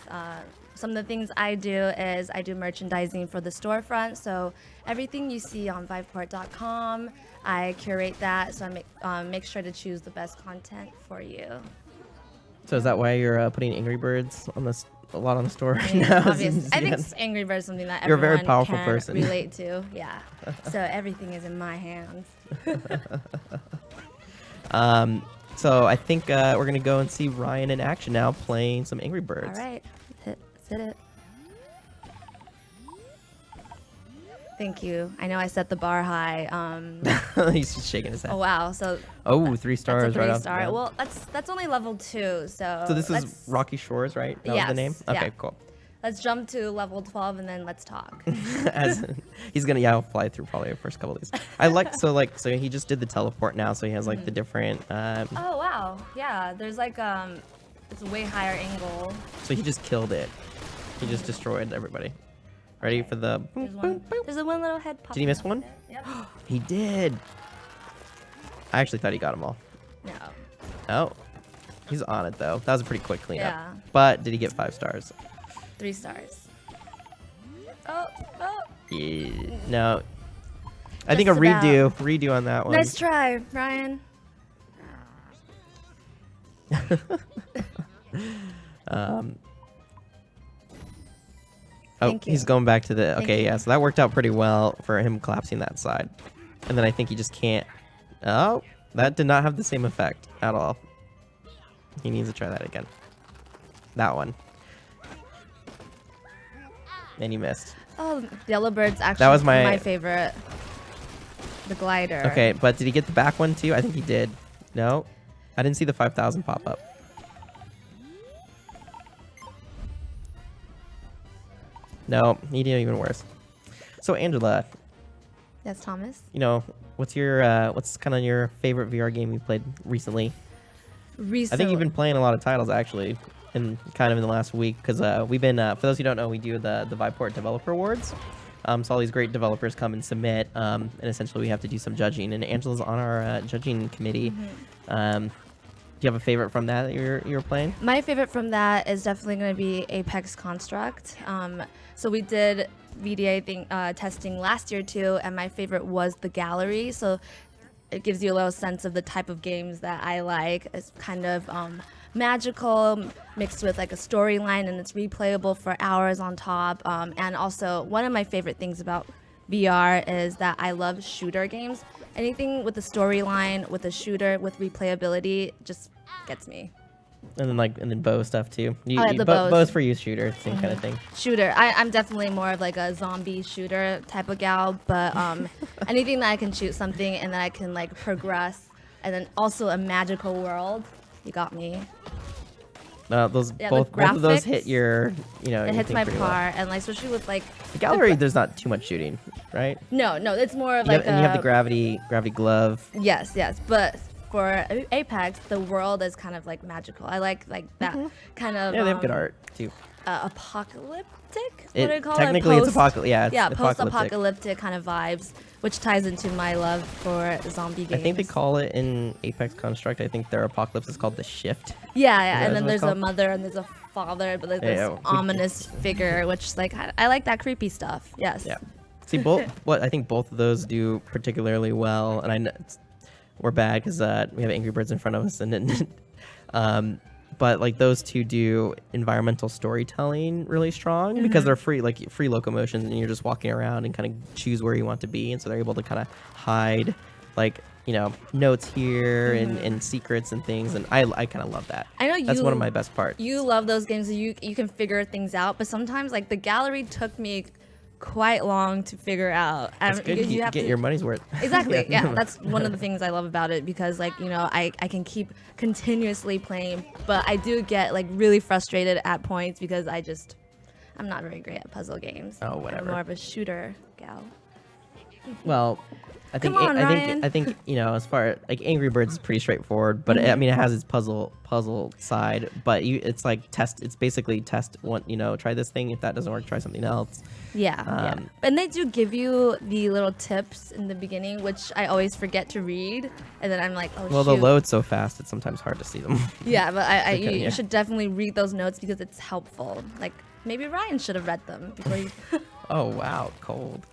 [SPEAKER 3] some of the things I do is I do merchandising for the storefront. So everything you see on Viveport.com, I curate that. So I make sure to choose the best content for you.
[SPEAKER 1] So is that why you're putting Angry Birds on a lot on the store right now?
[SPEAKER 3] Obviously. I think Angry Birds is something that
[SPEAKER 1] You're a
[SPEAKER 3] everyone
[SPEAKER 1] very powerful
[SPEAKER 3] can
[SPEAKER 1] person.
[SPEAKER 3] relate to. Yeah. So everything is in my hands.
[SPEAKER 1] So I think we're going to go and see Ryan in action now playing some Angry Birds.
[SPEAKER 3] All right. Hit it. Thank you. I know I set the bar high.
[SPEAKER 1] He's just shaking his head.
[SPEAKER 3] Oh wow! So
[SPEAKER 1] 3 stars
[SPEAKER 3] that's a
[SPEAKER 1] right off
[SPEAKER 3] 3-star.
[SPEAKER 1] the bat.
[SPEAKER 3] Well, that's only level 2. So
[SPEAKER 1] This is Rocky Shores, right? That was the
[SPEAKER 3] Yes,
[SPEAKER 1] name?
[SPEAKER 3] yeah.
[SPEAKER 1] Okay, cool.
[SPEAKER 3] Let's jump to level 12 and then let's talk.
[SPEAKER 1] He's gonna he'll fly through probably the first couple of these. So he just did the teleport now, so he has the different
[SPEAKER 3] Oh wow! Yeah, there's it's a way higher angle.
[SPEAKER 1] so he just killed it. He just destroyed everybody. Ready for the
[SPEAKER 3] There's
[SPEAKER 1] boom,
[SPEAKER 3] one.
[SPEAKER 1] boom, boom.
[SPEAKER 3] There's a one little head.
[SPEAKER 1] Did he miss
[SPEAKER 3] popping
[SPEAKER 1] one?
[SPEAKER 3] up there. Yep.
[SPEAKER 1] He did. I actually thought he got them all.
[SPEAKER 3] No.
[SPEAKER 1] Oh. He's on it though. That was a pretty quick cleanup.
[SPEAKER 3] Yeah.
[SPEAKER 1] But did he get 5 stars?
[SPEAKER 3] 3 stars. Oh.
[SPEAKER 1] Yeah. No. I think a
[SPEAKER 3] Just about.
[SPEAKER 1] redo on that one.
[SPEAKER 3] Nice try, Ryan.
[SPEAKER 1] Oh,
[SPEAKER 3] Thank you.
[SPEAKER 1] he's going back to the.
[SPEAKER 3] Thank
[SPEAKER 1] Okay,
[SPEAKER 3] you.
[SPEAKER 1] yeah. So that worked out pretty well for him collapsing that side, and then I think he just can't. Oh, that did not have the same effect at all. He needs to try that again. That one. And he missed.
[SPEAKER 3] Oh, Yellowbird's actually
[SPEAKER 1] That was my-
[SPEAKER 3] favorite. The glider.
[SPEAKER 1] Okay, but did he get the back one too? I think he did. No, I didn't see the 5,000 pop up. No, he did even worse. So Angela,
[SPEAKER 3] Yes, Thomas.
[SPEAKER 1] what's kind of your favorite VR game you played recently?
[SPEAKER 3] Recently.
[SPEAKER 1] I think you've been playing a lot of titles actually, in the last week, because we've been. For those who don't know, we do the Viveport Developer Awards. So all these great developers come and submit, and essentially we have to do some judging. And Angela's on our judging committee.
[SPEAKER 3] Mm-hmm.
[SPEAKER 1] Do you have a favorite from that you were playing?
[SPEAKER 3] My favorite from that is definitely going to be Apex Construct. So we did VDA testing last year too, and my favorite was the gallery. So it gives you a little sense of the type of games that I like. It's kind of magical mixed with like a storyline, and it's replayable for hours on top. And also one of my favorite things about VR is that I love shooter games. Anything with a storyline, with a shooter, with replayability just gets me.
[SPEAKER 1] And then bow stuff too.
[SPEAKER 3] The bows.
[SPEAKER 1] Bows for you, shooter, same kind of thing.
[SPEAKER 3] Shooter. I'm definitely more of like a zombie shooter type of gal, but anything that I can shoot something and that I can like progress, and then also a magical world, you got me.
[SPEAKER 1] Both
[SPEAKER 3] the
[SPEAKER 1] of those hit
[SPEAKER 3] graphics,
[SPEAKER 1] your,
[SPEAKER 3] It hits my
[SPEAKER 1] pretty well.
[SPEAKER 3] par, and like especially with like
[SPEAKER 1] The gallery, there's not too much shooting, right?
[SPEAKER 3] no, it's more of
[SPEAKER 1] You
[SPEAKER 3] like
[SPEAKER 1] have, and you have the gravity glove.
[SPEAKER 3] yes, but for Apex, the world is kind of like magical. I like that kind of
[SPEAKER 1] Yeah, they have good art too.
[SPEAKER 3] Apocalyptic. What do you call
[SPEAKER 1] Technically,
[SPEAKER 3] it?
[SPEAKER 1] it's apocalyptic. Yeah, it's
[SPEAKER 3] post-apocalyptic kind of vibes, which ties into my love for zombie games.
[SPEAKER 1] I think they call it in Apex Construct. I think their apocalypse is called the Shift.
[SPEAKER 3] Yeah,
[SPEAKER 1] that
[SPEAKER 3] and then
[SPEAKER 1] what it's
[SPEAKER 3] there's a
[SPEAKER 1] called?
[SPEAKER 3] mother and there's a father, but like this
[SPEAKER 1] Yeah.
[SPEAKER 3] ominous figure, which like I like that creepy stuff. Yes.
[SPEAKER 1] Yeah. See, I think both of those do particularly well, and I know we're bad because we have Angry Birds in front of us, and then, but like those two do environmental storytelling really strong because they're free locomotions, and you're just walking around and kind of choose where you want to be, and so they're able to kind of hide like notes here and secrets and things, and I kind of love that.
[SPEAKER 3] I know
[SPEAKER 1] That's one of my best parts.
[SPEAKER 3] You love those games that you can figure things out, but sometimes like the gallery took me quite long to figure out.
[SPEAKER 1] It's good
[SPEAKER 3] because
[SPEAKER 1] you
[SPEAKER 3] have
[SPEAKER 1] get
[SPEAKER 3] to,
[SPEAKER 1] your money's worth.
[SPEAKER 3] Exactly. Yeah, that's one of the things I love about it, because like I can keep continuously playing, but I do get like really frustrated at points because I'm not very great at puzzle games.
[SPEAKER 1] Oh, whatever.
[SPEAKER 3] I'm more of a shooter gal.
[SPEAKER 1] Well, I think
[SPEAKER 3] Come on, Ryan.
[SPEAKER 1] I think as far like Angry Birds is pretty straightforward, but I mean it has its puzzle side, but it's like it's basically test one, try this thing, if that doesn't work, try something else.
[SPEAKER 3] Yeah. And they do give you the little tips in the beginning, which I always forget to read, and then I'm like, oh
[SPEAKER 1] Well,
[SPEAKER 3] shoot.
[SPEAKER 1] they load so fast it's sometimes hard to see them.
[SPEAKER 3] Yeah, but you
[SPEAKER 1] Yeah.
[SPEAKER 3] should definitely read those notes because it's helpful. Like maybe Ryan should have read them before you.
[SPEAKER 1] Oh wow, cold.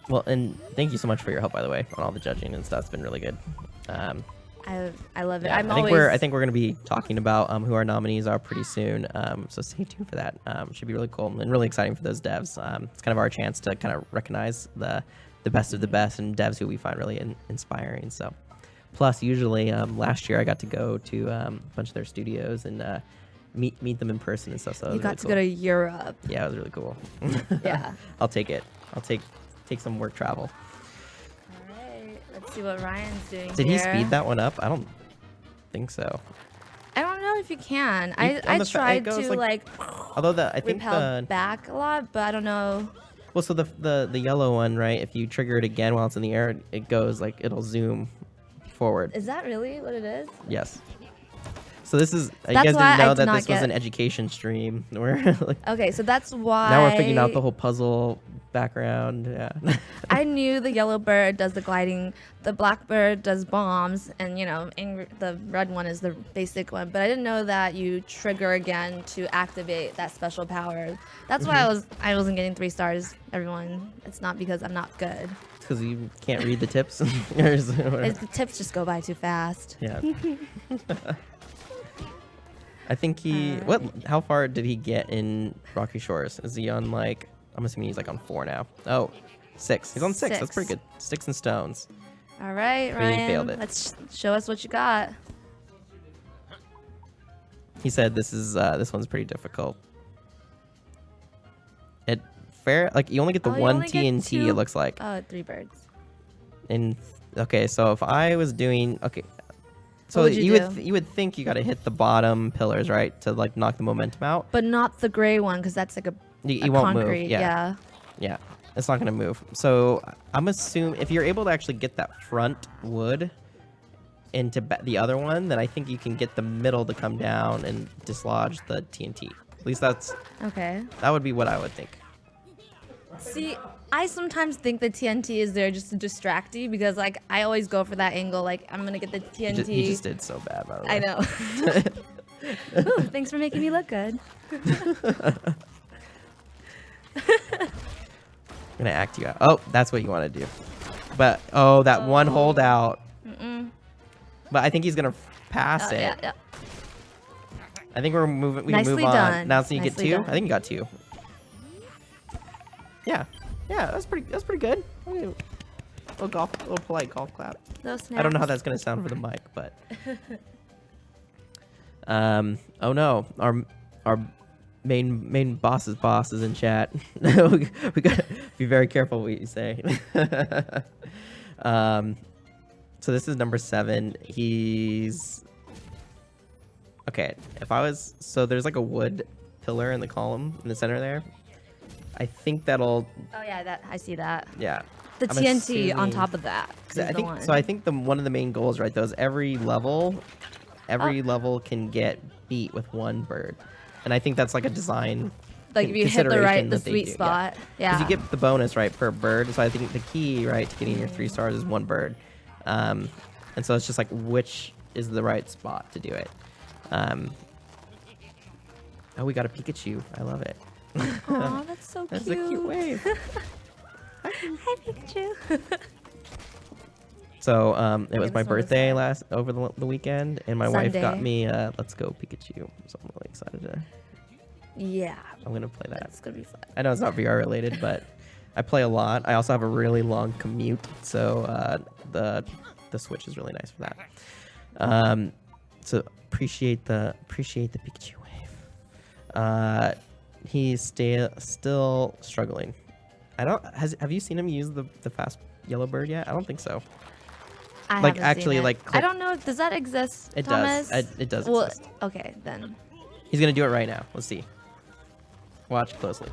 [SPEAKER 1] Well, and thank you so much for your help, by the way, on all the judging and stuff. It's been really good.
[SPEAKER 3] I love it.
[SPEAKER 1] Yeah,
[SPEAKER 3] I'm
[SPEAKER 1] I think
[SPEAKER 3] always.
[SPEAKER 1] we're going to be talking about who our nominees are pretty soon. So stay tuned for that. Should be really cool and really exciting for those devs. It's kind of our chance to kind of recognize the best of the best and devs who we find really inspiring. So, plus usually last year I got to go to a bunch of their studios and meet them in person and stuff. So
[SPEAKER 3] You got to go to Europe.
[SPEAKER 1] Yeah, it was really cool.
[SPEAKER 3] Yeah.
[SPEAKER 1] I'll take it. I'll take some work travel.
[SPEAKER 3] All right. Let's see what Ryan's doing.
[SPEAKER 1] Did
[SPEAKER 3] here.
[SPEAKER 1] he speed that one up? I don't think so.
[SPEAKER 3] I don't know if you can.
[SPEAKER 1] On
[SPEAKER 3] I
[SPEAKER 1] the
[SPEAKER 3] tried
[SPEAKER 1] it goes
[SPEAKER 3] to like
[SPEAKER 1] Although I think
[SPEAKER 3] repel back a lot, but I don't know.
[SPEAKER 1] well, so the yellow one, right? If you trigger it again while it's in the air, it goes like it'll zoom forward.
[SPEAKER 3] Is that really what it is?
[SPEAKER 1] Yes. So this is. You
[SPEAKER 3] That's
[SPEAKER 1] guys
[SPEAKER 3] why
[SPEAKER 1] didn't
[SPEAKER 3] I
[SPEAKER 1] know
[SPEAKER 3] did
[SPEAKER 1] that
[SPEAKER 3] not
[SPEAKER 1] this was
[SPEAKER 3] get-
[SPEAKER 1] an education stream. Where like,
[SPEAKER 3] Okay, so that's why.
[SPEAKER 1] now we're figuring out the whole puzzle background. Yeah.
[SPEAKER 3] I knew the yellow bird does the gliding, the black bird does bombs, and the red one is the basic one. But I didn't know that you trigger again to activate that special power. That's why I wasn't getting 3 stars. Everyone, it's not because I'm not good.
[SPEAKER 1] Because you can't read the tips.
[SPEAKER 3] The tips just go by too fast.
[SPEAKER 1] Yeah. I think he. How far did he get in Rocky Shores? Is he on like? I'm assuming he's like on 4 now. Oh, 6. He's on 6. That's pretty good. Sticks and stones.
[SPEAKER 3] All right,
[SPEAKER 1] But he
[SPEAKER 3] Ryan.
[SPEAKER 1] failed it.
[SPEAKER 3] Let's show us what you got.
[SPEAKER 1] He said this one's pretty difficult. Like you only get the
[SPEAKER 3] Oh, you
[SPEAKER 1] one
[SPEAKER 3] only get
[SPEAKER 1] TNT.
[SPEAKER 3] 2?
[SPEAKER 1] It looks like.
[SPEAKER 3] 3 birds.
[SPEAKER 1] Okay, so if I was doing so
[SPEAKER 3] would you
[SPEAKER 1] you would think you got to hit the bottom pillars, right, to like knock the momentum out.
[SPEAKER 3] But not the gray one, because that's like a
[SPEAKER 1] You won't
[SPEAKER 3] concrete.
[SPEAKER 1] move. Yeah, it's not gonna move. So I'm assuming if you're able to actually get that front wood into the other one, then I think you can get the middle to come down and dislodge the TNT. At least that would be what I would think.
[SPEAKER 3] See, I sometimes think the TNT is there just to distract you, because like I always go for that angle, like I'm gonna get the TNT.
[SPEAKER 1] You just did so bad, by the way.
[SPEAKER 3] I know. Ooh, thanks for making me look good.
[SPEAKER 1] I'm gonna act you out. Oh, that's what you want to do. But that one holdout. But I think he's gonna pass it.
[SPEAKER 3] Yeah.
[SPEAKER 1] I think we're moving. We can move
[SPEAKER 3] Nicely
[SPEAKER 1] on.
[SPEAKER 3] done.
[SPEAKER 1] Now, so you get
[SPEAKER 3] Nicely
[SPEAKER 1] 2.
[SPEAKER 3] done.
[SPEAKER 1] I think you got 2. Yeah. That's pretty good. Little polite golf clap.
[SPEAKER 3] Those
[SPEAKER 1] I don't know how
[SPEAKER 3] snaps.
[SPEAKER 1] that's gonna sound for the mic, but. Oh no, our main boss's boss is in chat. we gotta be very careful what you say. So this is number 7. He's okay. So there's like a wood pillar in the column in the center there. I think that'll.
[SPEAKER 3] Oh yeah, I see that.
[SPEAKER 1] Yeah.
[SPEAKER 3] The
[SPEAKER 1] I'm
[SPEAKER 3] TNT on
[SPEAKER 1] assuming-
[SPEAKER 3] top of that.
[SPEAKER 1] I think so. I think one of the main goals, right, though, is every level can get beat with 1 bird, and I think that's like a design.
[SPEAKER 3] Like if you hit
[SPEAKER 1] consideration
[SPEAKER 3] the
[SPEAKER 1] that they
[SPEAKER 3] sweet
[SPEAKER 1] do,
[SPEAKER 3] spot.
[SPEAKER 1] Because
[SPEAKER 3] Yeah.
[SPEAKER 1] you get the bonus right per bird, so I think the key right to getting your 3 stars is 1 bird, and so it's just like which is the right spot to do it. Oh, we got a Pikachu. I love it.
[SPEAKER 3] Aw, that's so
[SPEAKER 1] That's
[SPEAKER 3] cute.
[SPEAKER 1] a cute wave.
[SPEAKER 3] Hi, Pikachu.
[SPEAKER 1] So it was
[SPEAKER 3] this
[SPEAKER 1] my
[SPEAKER 3] one was
[SPEAKER 1] birthday
[SPEAKER 3] sad.
[SPEAKER 1] over the weekend, and my wife got
[SPEAKER 3] Sunday.
[SPEAKER 1] me Let's Go Pikachu. So I'm really excited to.
[SPEAKER 3] Yeah.
[SPEAKER 1] I'm gonna play that.
[SPEAKER 3] That's gonna be fun.
[SPEAKER 1] I know it's not VR related, but I play a lot. I also have a really long commute, so the Switch is really nice for that. So appreciate the Pikachu wave. He's still struggling. Have you seen him use the fast yellow bird yet? I don't think so.
[SPEAKER 3] I
[SPEAKER 1] Like,
[SPEAKER 3] haven't
[SPEAKER 1] actually,
[SPEAKER 3] seen it.
[SPEAKER 1] like,
[SPEAKER 3] I don't know. Does that exist,
[SPEAKER 1] It
[SPEAKER 3] Thomas?
[SPEAKER 1] does. It does
[SPEAKER 3] Well,
[SPEAKER 1] exist.
[SPEAKER 3] okay, then.
[SPEAKER 1] He's gonna do it right now. Let's see. Watch closely.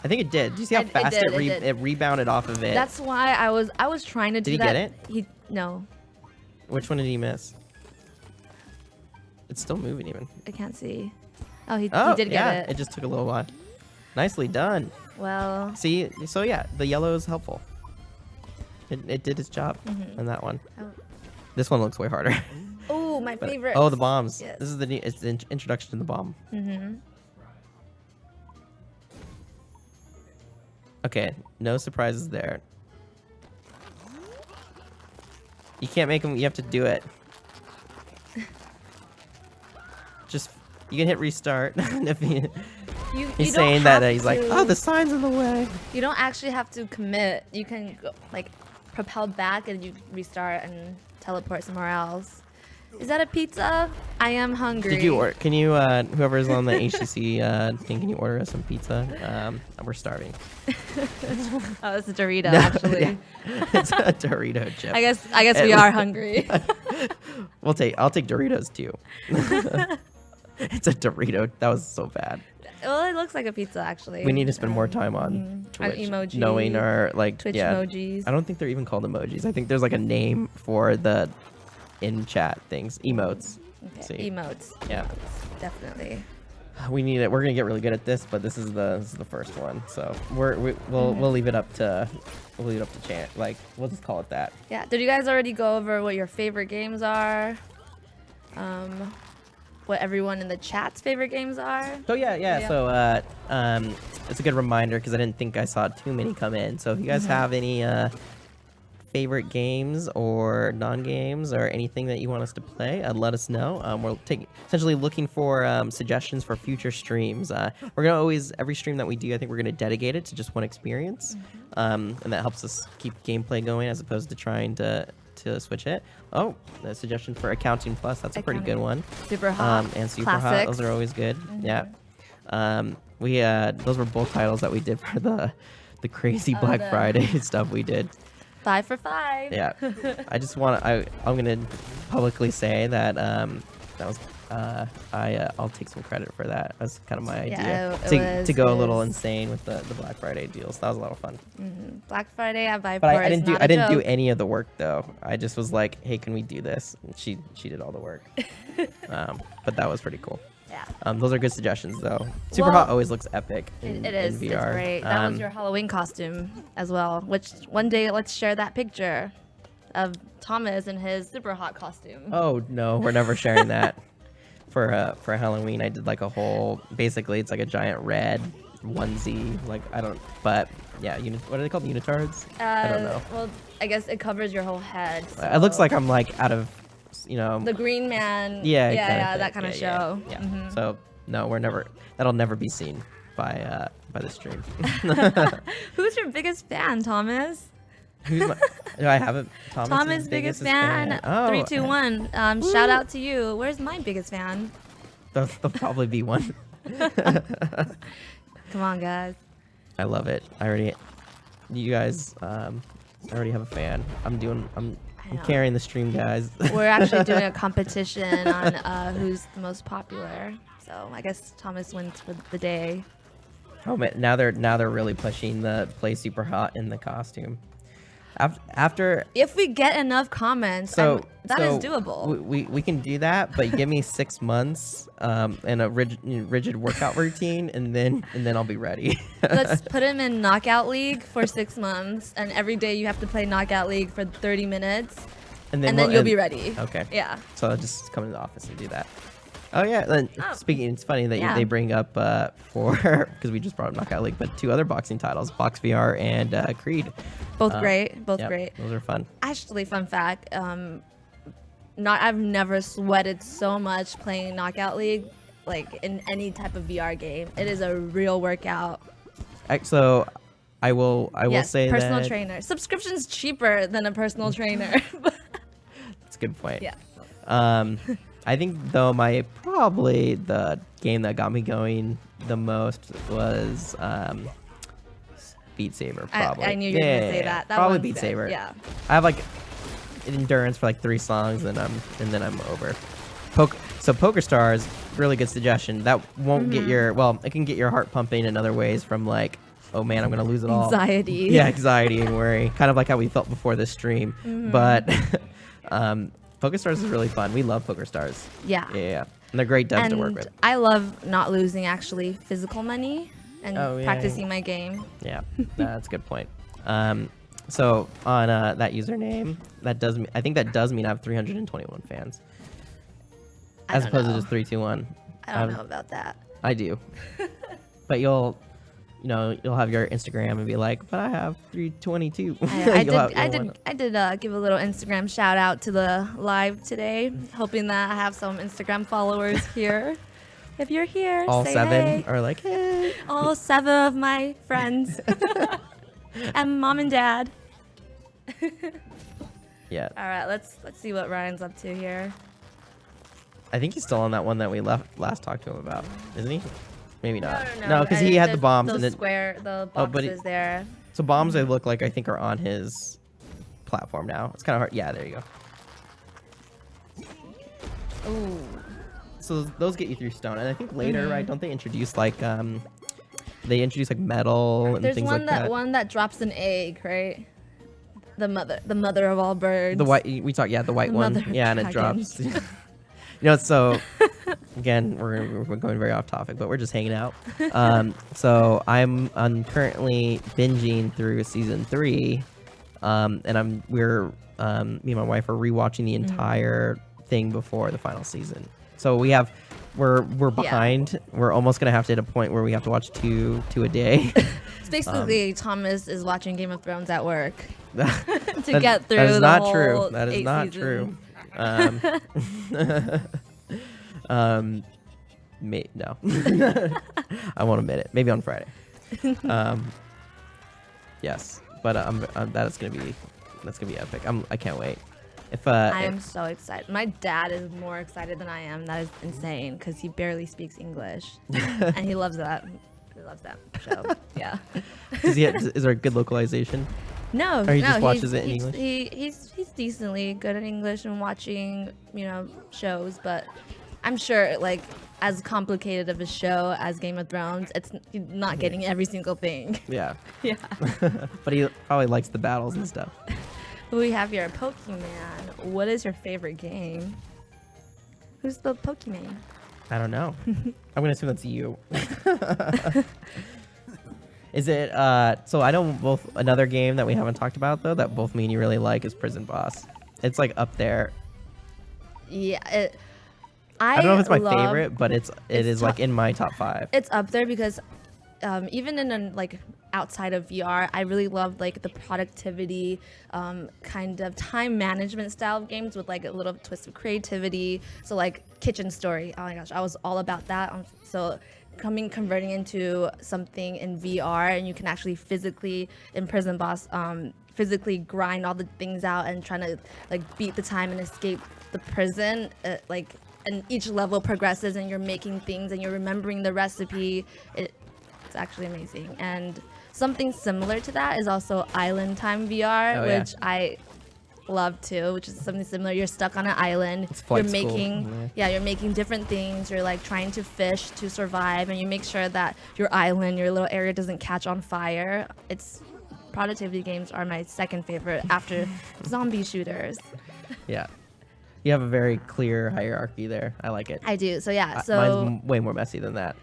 [SPEAKER 1] I think it did. Do you see how
[SPEAKER 3] It
[SPEAKER 1] fast
[SPEAKER 3] did, it did.
[SPEAKER 1] it rebounded off of it?
[SPEAKER 3] That's why I was trying to do
[SPEAKER 1] Did he
[SPEAKER 3] that.
[SPEAKER 1] get it?
[SPEAKER 3] No,
[SPEAKER 1] Which one did he miss? It's still moving even.
[SPEAKER 3] I can't see. Oh, he
[SPEAKER 1] Oh,
[SPEAKER 3] did
[SPEAKER 1] yeah.
[SPEAKER 3] get it.
[SPEAKER 1] It just took a little while. Nicely done.
[SPEAKER 3] Well,
[SPEAKER 1] See, so yeah, the yellow is helpful. It did its job
[SPEAKER 3] Mhm.
[SPEAKER 1] on that one.
[SPEAKER 3] Oh.
[SPEAKER 1] This one looks way harder.
[SPEAKER 3] oh, my
[SPEAKER 1] But-
[SPEAKER 3] favorite.
[SPEAKER 1] oh, the bombs.
[SPEAKER 3] Yes.
[SPEAKER 1] This is it's the introduction to the bomb.
[SPEAKER 3] Mm-hmm.
[SPEAKER 1] Okay, no surprises there. You can't make them. You have to do it. Just you can hit restart. If he's saying that he's like, oh, the sign's in the way.
[SPEAKER 3] You don't actually have to commit. You can go, like propel back and you restart and teleport somewhere else. Is that a pizza? I am hungry.
[SPEAKER 1] Did you order? Can you, whoever's on the HCC thing, can you order us some pizza? We're starving.
[SPEAKER 3] Oh, it's a Dorito actually.
[SPEAKER 1] Yeah. It's a Dorito chip.
[SPEAKER 3] I guess we are hungry.
[SPEAKER 1] I'll take Doritos too. It's a Dorito. That was so bad.
[SPEAKER 3] Well, it looks like a pizza actually.
[SPEAKER 1] We need to spend more time on
[SPEAKER 3] on
[SPEAKER 1] Twitch,
[SPEAKER 3] emojis,
[SPEAKER 1] knowing our like
[SPEAKER 3] Twitch
[SPEAKER 1] yeah.
[SPEAKER 3] emojis.
[SPEAKER 1] I don't think they're even called emojis. I think there's like a name for the in chat things, emotes.
[SPEAKER 3] Okay,
[SPEAKER 1] See.
[SPEAKER 3] emotes.
[SPEAKER 1] Yeah.
[SPEAKER 3] Emotes, definitely.
[SPEAKER 1] We need it. We're gonna get really good at this, but this is the first one. So we'll leave it up to chance. Like we'll just call it that.
[SPEAKER 3] Yeah. Did you guys already go over what your favorite games are? What everyone in the chat's favorite games are?
[SPEAKER 1] So yeah.
[SPEAKER 3] Yeah.
[SPEAKER 1] So it's a good reminder because I didn't think I saw too many come in. So if you guys have any favorite games or non-games or anything that you want us to play, let us know. We're essentially looking for suggestions for future streams. We're gonna always, every stream that we do, I think we're gonna dedicate it to just one experience, and that helps us keep gameplay going as opposed to trying to switch it. Oh, the suggestion for Accounting Plus, that's a pretty good one.
[SPEAKER 3] Super Hot.
[SPEAKER 1] And Super Hot,
[SPEAKER 3] Classics.
[SPEAKER 1] those are always good. Yeah. We those were both titles that we did for the crazy Black Friday stuff we did.
[SPEAKER 3] 5 for 5.
[SPEAKER 1] Yeah, I just want to. I'm gonna publicly say that that was. I'll take some credit for that. That's kind of my idea to go a little insane with the Black Friday deals. That was a lot of fun.
[SPEAKER 3] Black Friday at Viveport.
[SPEAKER 1] But I didn't do
[SPEAKER 3] joke.
[SPEAKER 1] any of the work though. I just was like, hey, can we do this? And she did all the work. But that was pretty cool.
[SPEAKER 3] Yeah.
[SPEAKER 1] Those are good suggestions though. Super
[SPEAKER 3] Well,
[SPEAKER 1] Hot always looks epic. In
[SPEAKER 3] It is.
[SPEAKER 1] VR.
[SPEAKER 3] It's great. That was your Halloween costume as well. Which one day let's share that picture of Thomas in his Super Hot costume.
[SPEAKER 1] Oh no, we're never sharing that. For Halloween, I did like a whole. Basically, it's like a giant red onesie. Like I don't. But yeah, what are they called? Unitards? I don't know.
[SPEAKER 3] Well, I guess it covers your whole head.
[SPEAKER 1] It looks
[SPEAKER 3] so-
[SPEAKER 1] like I'm like out of,
[SPEAKER 3] the Green Man.
[SPEAKER 1] Yeah,
[SPEAKER 3] that kind of show.
[SPEAKER 1] Yeah.
[SPEAKER 3] Mhm.
[SPEAKER 1] So no, that'll never be seen by the stream.
[SPEAKER 3] Who's your biggest fan, Thomas?
[SPEAKER 1] Do I have it?
[SPEAKER 3] Thomas' biggest fan.
[SPEAKER 1] Oh,
[SPEAKER 3] 3, 2, 1. Shout out to you. Where's my biggest fan?
[SPEAKER 1] There'll probably be one.
[SPEAKER 3] Come on, guys.
[SPEAKER 1] I love it. You guys, I already have a fan. I'm
[SPEAKER 3] know.
[SPEAKER 1] carrying the stream, guys.
[SPEAKER 3] We're actually doing a competition on who's the most popular. So I guess Thomas wins for the day.
[SPEAKER 1] Oh man, now they're really pushing the play super hot in the costume. After
[SPEAKER 3] If we get enough comments, that is doable.
[SPEAKER 1] We can do that, but give me 6 months and a rigid workout routine, and then I'll be ready.
[SPEAKER 3] Let's put him in Knockout League for 6 months, and every day you have to play Knockout League for 30 minutes, and then you'll be ready.
[SPEAKER 1] Okay.
[SPEAKER 3] Yeah.
[SPEAKER 1] So I'll just come to the office and do that. Oh yeah. Then speaking, it's funny that
[SPEAKER 3] Yeah.
[SPEAKER 1] they bring up because we just brought up Knockout League, but 2 other boxing titles, Box VR and Creed.
[SPEAKER 3] Both great. Both
[SPEAKER 1] Yep,
[SPEAKER 3] great.
[SPEAKER 1] Those are fun.
[SPEAKER 3] Actually, fun fact. I've never sweated so much playing Knockout League, like in any type of VR game. It is a real workout.
[SPEAKER 1] So I will
[SPEAKER 3] Yes,
[SPEAKER 1] say
[SPEAKER 3] personal
[SPEAKER 1] that
[SPEAKER 3] trainer. Subscription's cheaper than a personal trainer.
[SPEAKER 1] that's a good point.
[SPEAKER 3] Yeah.
[SPEAKER 1] I think though probably the game that got me going the most was Beat Saber. Probably.
[SPEAKER 3] I knew you were gonna say that. That
[SPEAKER 1] probably
[SPEAKER 3] one's
[SPEAKER 1] Beat
[SPEAKER 3] good.
[SPEAKER 1] Saber.
[SPEAKER 3] Yeah.
[SPEAKER 1] I have like endurance for like 3 songs, and then I'm over. Poker Stars, really good suggestion. That won't get your it can get your heart pumping in other ways from like, oh man, I'm gonna lose it all.
[SPEAKER 3] Anxiety.
[SPEAKER 1] Yeah, anxiety and worry. Kind of like how we felt before this stream. But Poker Stars is really fun. We love Poker Stars.
[SPEAKER 3] Yeah.
[SPEAKER 1] Yeah. And they're great devs to work
[SPEAKER 3] And
[SPEAKER 1] with.
[SPEAKER 3] I love not losing actually physical money and
[SPEAKER 1] Oh, yeah.
[SPEAKER 3] practicing my game.
[SPEAKER 1] Yeah, that's a good point. So on that username, I think that does mean I have 321 fans,
[SPEAKER 3] I
[SPEAKER 1] as
[SPEAKER 3] don't
[SPEAKER 1] opposed
[SPEAKER 3] know.
[SPEAKER 1] to just 321.
[SPEAKER 3] I don't know about that.
[SPEAKER 1] I do, but you'll have your Instagram and be like, but I have 322.
[SPEAKER 3] I did give a little Instagram shout out to the live today, hoping that I have some Instagram followers here. If you're here,
[SPEAKER 1] All
[SPEAKER 3] say
[SPEAKER 1] 7
[SPEAKER 3] hey.
[SPEAKER 1] are like, hey.
[SPEAKER 3] All 7 of my friends and mom and dad.
[SPEAKER 1] Yeah,
[SPEAKER 3] All right, let's see what Ryan's up to here.
[SPEAKER 1] I think he's still on that one that we last talked to him about, isn't he? Maybe not.
[SPEAKER 3] No,
[SPEAKER 1] because he had the bombs
[SPEAKER 3] those
[SPEAKER 1] and
[SPEAKER 3] the
[SPEAKER 1] Oh,
[SPEAKER 3] boxes
[SPEAKER 1] but he-
[SPEAKER 3] there.
[SPEAKER 1] so bombs they look like I think are on his platform now. It's kind of hard. Yeah, there you go.
[SPEAKER 3] Ooh.
[SPEAKER 1] So those get you through stone, and I think later, right? Don't they introduce like they introduce like metal and
[SPEAKER 3] There's
[SPEAKER 1] things
[SPEAKER 3] one
[SPEAKER 1] like that?
[SPEAKER 3] one that drops an egg, right? The mother of all birds.
[SPEAKER 1] The white we talked, yeah, the white
[SPEAKER 3] The
[SPEAKER 1] one,
[SPEAKER 3] mother of
[SPEAKER 1] yeah, and it
[SPEAKER 3] dragons.
[SPEAKER 1] drops. So again, we're going very off topic, but we're just hanging out. So I'm currently binging through season 3, and we're me and my wife are rewatching the entire thing before the final season. So we're behind. We're almost gonna have to hit a point where we have to watch two a day.
[SPEAKER 3] So basically, Thomas is watching Game of Thrones at work to
[SPEAKER 1] That-
[SPEAKER 3] get through
[SPEAKER 1] that is
[SPEAKER 3] the
[SPEAKER 1] not
[SPEAKER 3] whole
[SPEAKER 1] true. That is
[SPEAKER 3] 8
[SPEAKER 1] not
[SPEAKER 3] seasons.
[SPEAKER 1] true. No, I won't admit it. Maybe on Friday. Yes, but that's gonna be epic. I can't wait.
[SPEAKER 3] I am so excited. My dad is more excited than I am. That is insane because he barely speaks English, and he loves that. He loves that show. Yeah.
[SPEAKER 1] is there a good localization?
[SPEAKER 3] No,
[SPEAKER 1] Or he
[SPEAKER 3] no,
[SPEAKER 1] just watches it in
[SPEAKER 3] he's,
[SPEAKER 1] English?
[SPEAKER 3] He's decently good at English and watching, shows, but I'm sure like as complicated of a show as Game of Thrones, it's not getting every single thing.
[SPEAKER 1] Yeah,
[SPEAKER 3] Yeah.
[SPEAKER 1] but he probably likes the battles and stuff.
[SPEAKER 3] We have here Pokemon. What is your favorite game? Who's the Pokemon?
[SPEAKER 1] I don't know. I'm gonna assume that's you. Is it so I know both another game that we haven't talked about though that both me and you really like is Prison Boss. It's like up there.
[SPEAKER 3] Yeah,
[SPEAKER 1] I don't know if it's my
[SPEAKER 3] love-
[SPEAKER 1] favorite, but it is like
[SPEAKER 3] top-
[SPEAKER 1] in my top 5.
[SPEAKER 3] It's up there because even in like outside of VR, I really love like the productivity kind of time management style of games with like a little twist of creativity. So like Kitchen Story, oh my gosh, I was all about that. So converting into something in VR, and you can actually physically in Prison Boss physically grind all the things out and trying to like beat the time and escape the prison, and each level progresses and you're making things and you're remembering the recipe. It's actually amazing. And something similar to that is also Island Time VR,
[SPEAKER 1] Oh, yeah.
[SPEAKER 3] which I love too, which is something similar. You're stuck on an island.
[SPEAKER 1] It's flight
[SPEAKER 3] You're
[SPEAKER 1] school.
[SPEAKER 3] making you're making different things. You're like trying to fish to survive, and you make sure that your island, your little area doesn't catch on fire. Productivity games are my second favorite after zombie shooters.
[SPEAKER 1] Yeah. You have a very clear hierarchy there. I like it.
[SPEAKER 3] I do. So yeah, so
[SPEAKER 1] Mine's way more messy than that.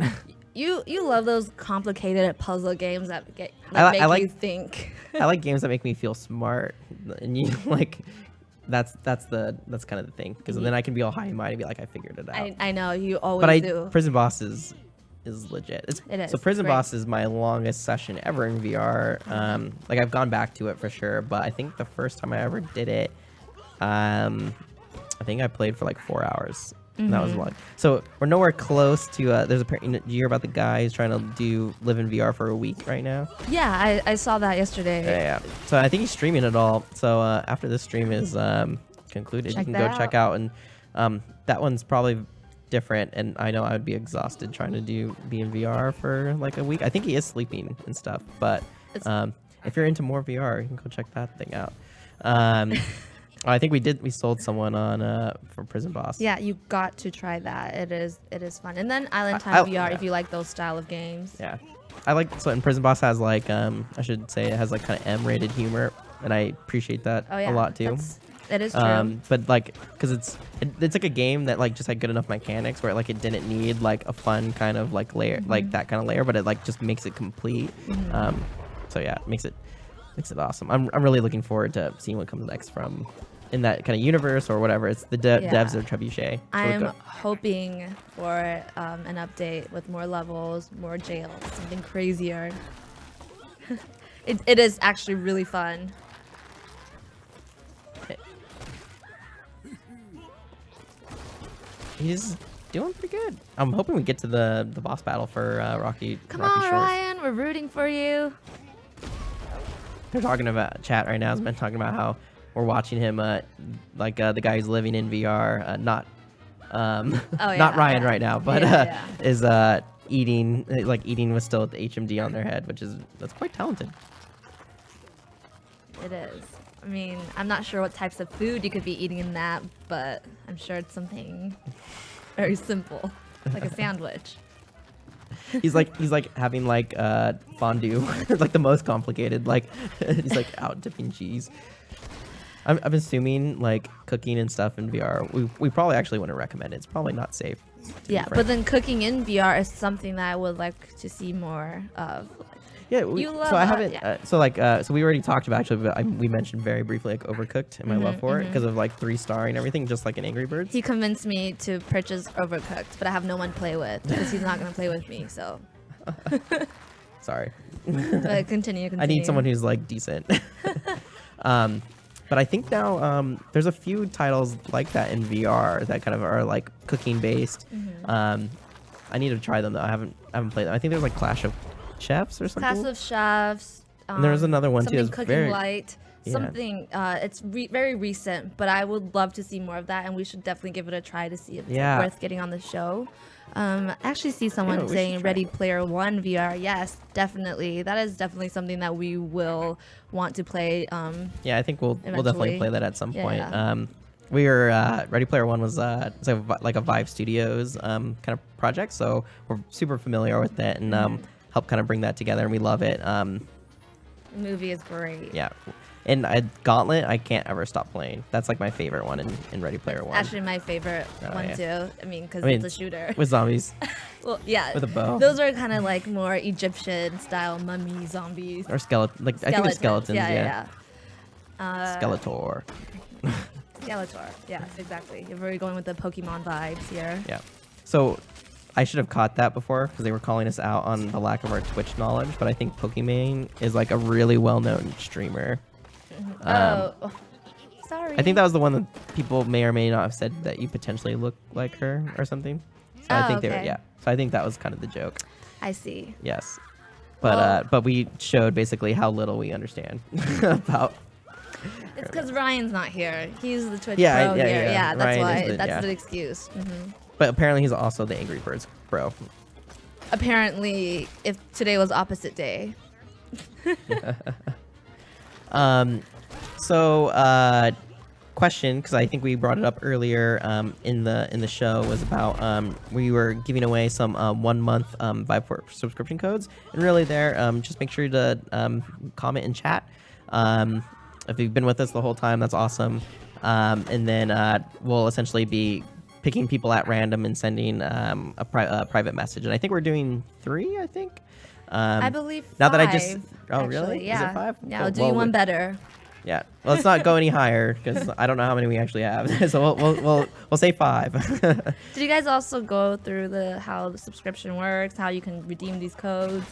[SPEAKER 3] you love those complicated puzzle games that
[SPEAKER 1] I
[SPEAKER 3] make
[SPEAKER 1] like-
[SPEAKER 3] you think.
[SPEAKER 1] I like games that make me feel smart, and you like that's kind of the thing because then I can be all high and mighty and be like I figured it out.
[SPEAKER 3] I know you always
[SPEAKER 1] But
[SPEAKER 3] do.
[SPEAKER 1] Prison Boss is legit.
[SPEAKER 3] It is.
[SPEAKER 1] So Prison
[SPEAKER 3] Great.
[SPEAKER 1] Boss is my longest session ever in VR. Like I've gone back to it for sure, but I think the first time I ever did it, I think I played for like 4 hours, That was one. So we're nowhere close to. There's a. Do you hear about the guy who's trying to live in VR for a week right now?
[SPEAKER 3] Yeah, I saw that yesterday.
[SPEAKER 1] Yeah. So I think he's streaming it all. So after this stream is concluded, you can go check out. And that one's probably different. And I know I would be exhausted trying to be in VR for like a week. I think he is sleeping and stuff. But if you're into more VR, you can go check that thing out. I think we sold someone on for Prison Boss.
[SPEAKER 3] Yeah, you got to try that. It is fun. And then Island Time VR
[SPEAKER 1] yeah.
[SPEAKER 3] if you like those style of games.
[SPEAKER 1] Yeah. I like and Prison Boss has like I should say it has like kind of M-rated humor, and I appreciate that a lot too.
[SPEAKER 3] It is true.
[SPEAKER 1] But like because it's like a game that like just had good enough mechanics where like it didn't need like a fun kind of like layer like that kind of layer, but it like just makes it complete. So yeah, it makes it awesome. I'm really looking forward to seeing what comes next from in that kind of universe or whatever. It's the devs of Trebuchet.
[SPEAKER 3] I'm hoping for an update with more levels, more jails, something crazier. It is actually really fun.
[SPEAKER 1] He's doing pretty good. I'm hoping we get to the boss battle for Rocky.
[SPEAKER 3] Come
[SPEAKER 1] Rocky
[SPEAKER 3] on,
[SPEAKER 1] Shores.
[SPEAKER 3] Ryan, we're rooting for you.
[SPEAKER 1] They're talking about chat right now. Has been talking about how we're watching him, like the guy who's living in VR, not Ryan right now, but is eating with still the HMD on their head, that's quite talented.
[SPEAKER 3] It is. I mean, I'm not sure what types of food you could be eating in that, but I'm sure it's something very simple, like a sandwich.
[SPEAKER 1] He's like having like fondue, like the most complicated. Like he's like out dipping cheese. I'm assuming like cooking and stuff in VR. We probably actually wouldn't recommend it. It's probably not safe.
[SPEAKER 3] Yeah, but then cooking in VR is something that I would like to see more of.
[SPEAKER 1] Yeah, so I haven't. So we already talked about actually. But we mentioned very briefly like Overcooked and my love for it because of like 3-star and everything, just like in Angry Birds.
[SPEAKER 3] He convinced me to purchase Overcooked, but I have no one to play with because he's not going to play with me. So.
[SPEAKER 1] Sorry.
[SPEAKER 3] But continue.
[SPEAKER 1] I need someone who's like decent. But I think now there's a few titles like that in VR that kind of are like cooking based. I need to try them though. I haven't played them. I think there's like Clash of Chefs or something.
[SPEAKER 3] Clash of Chefs.
[SPEAKER 1] And there was another one too.
[SPEAKER 3] Something cooking
[SPEAKER 1] very
[SPEAKER 3] light.
[SPEAKER 1] Yeah.
[SPEAKER 3] Something. It's very recent, but I would love to see more of that, and we should definitely give it a try to see if it's worth getting on the show. I actually see someone saying Ready Player One VR. Yes, definitely. That is definitely something that we will want to play.
[SPEAKER 1] Yeah, I think we'll definitely play that at some point.
[SPEAKER 3] Yeah.
[SPEAKER 1] We were Ready Player One was it's like a Vive Studios kind of project, so we're super familiar with it and help kind of bring that together, and we love it.
[SPEAKER 3] The movie is great.
[SPEAKER 1] Yeah. And Gauntlet, I can't ever stop playing. That's like my favorite one in Ready Player One.
[SPEAKER 3] Actually, my favorite one too. I mean, because it's a shooter.
[SPEAKER 1] With zombies.
[SPEAKER 3] Well, yeah.
[SPEAKER 1] With a bow.
[SPEAKER 3] Those are kind of like more Egyptian style mummy zombies.
[SPEAKER 1] Or skeleton. Like I think they're skeletons. Yeah. Skeletor.
[SPEAKER 3] Skeletor. Yeah, exactly. You're very going with the Pokemon vibes here.
[SPEAKER 1] Yeah. So I should have caught that before because they were calling us out on the lack of our Twitch knowledge, but I think Pokimane is like a really well-known streamer.
[SPEAKER 3] Sorry.
[SPEAKER 1] I think that was the one that people may or may not have said that you potentially look like her or something. So I think they were, So I think that was kind of the joke.
[SPEAKER 3] I see.
[SPEAKER 1] Yes. But we showed basically how little we understand about.
[SPEAKER 3] It's because Ryan's not here. He's the Twitch pro
[SPEAKER 1] yeah,
[SPEAKER 3] here.
[SPEAKER 1] yeah.
[SPEAKER 3] Yeah, that's
[SPEAKER 1] Ryan
[SPEAKER 3] why. That's the excuse.
[SPEAKER 1] But apparently he's also the Angry Birds bro.
[SPEAKER 3] Apparently, if today was opposite day.
[SPEAKER 1] Question, because I think we brought it up earlier in the show, was about we were giving away some 1 month Viveport subscription codes, and really there, just make sure to comment and chat. If you've been with us the whole time, that's awesome. And then we'll essentially be picking people at random and sending a private message. And I think we're doing 3. I think.
[SPEAKER 3] I believe 5.
[SPEAKER 1] Now that I just. Oh,
[SPEAKER 3] actually,
[SPEAKER 1] really?
[SPEAKER 3] Yeah.
[SPEAKER 1] Is it 5?
[SPEAKER 3] Yeah, I'll do you one better.
[SPEAKER 1] Yeah. Well, let's not go any higher because I don't know how many we actually have. So we'll say 5.
[SPEAKER 3] Did you guys also go through how the subscription works, how you can redeem these codes?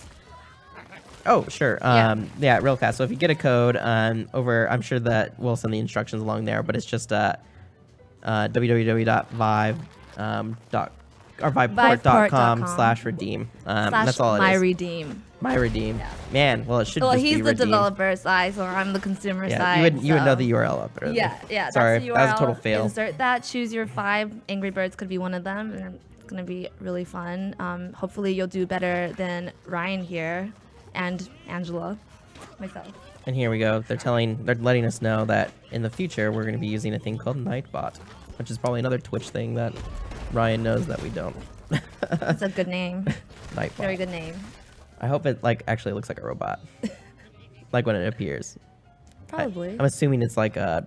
[SPEAKER 1] Oh, sure. Yeah, real fast. So if you get a code over, I'm sure that we'll send the instructions along there, but it's just www.vive dot or viveport.com
[SPEAKER 3] Viveport.com.
[SPEAKER 1] /redeem.
[SPEAKER 3] Slash
[SPEAKER 1] That's all it
[SPEAKER 3] my
[SPEAKER 1] is.
[SPEAKER 3] redeem.
[SPEAKER 1] My redeem.
[SPEAKER 3] Yeah.
[SPEAKER 1] Man, well, it should
[SPEAKER 3] Well,
[SPEAKER 1] just
[SPEAKER 3] he's
[SPEAKER 1] be
[SPEAKER 3] the
[SPEAKER 1] redeem.
[SPEAKER 3] developer side, so I'm the consumer
[SPEAKER 1] Yeah,
[SPEAKER 3] side.
[SPEAKER 1] you would know
[SPEAKER 3] so-
[SPEAKER 1] the URL up there.
[SPEAKER 3] Yeah.
[SPEAKER 1] Sorry,
[SPEAKER 3] that's the URL.
[SPEAKER 1] that was a total fail.
[SPEAKER 3] Insert that. Choose your 5. Angry Birds could be one of them, and it's gonna be really fun. Hopefully, you'll do better than Ryan here, and Angela, myself.
[SPEAKER 1] And here we go. They're letting us know that in the future we're going to be using a thing called Nightbot, which is probably another Twitch thing that Ryan knows that we don't.
[SPEAKER 3] It's a good name.
[SPEAKER 1] Nightbot.
[SPEAKER 3] Very good name.
[SPEAKER 1] I hope it actually looks like a robot, like when it appears.
[SPEAKER 3] Probably.
[SPEAKER 1] I'm assuming it's like a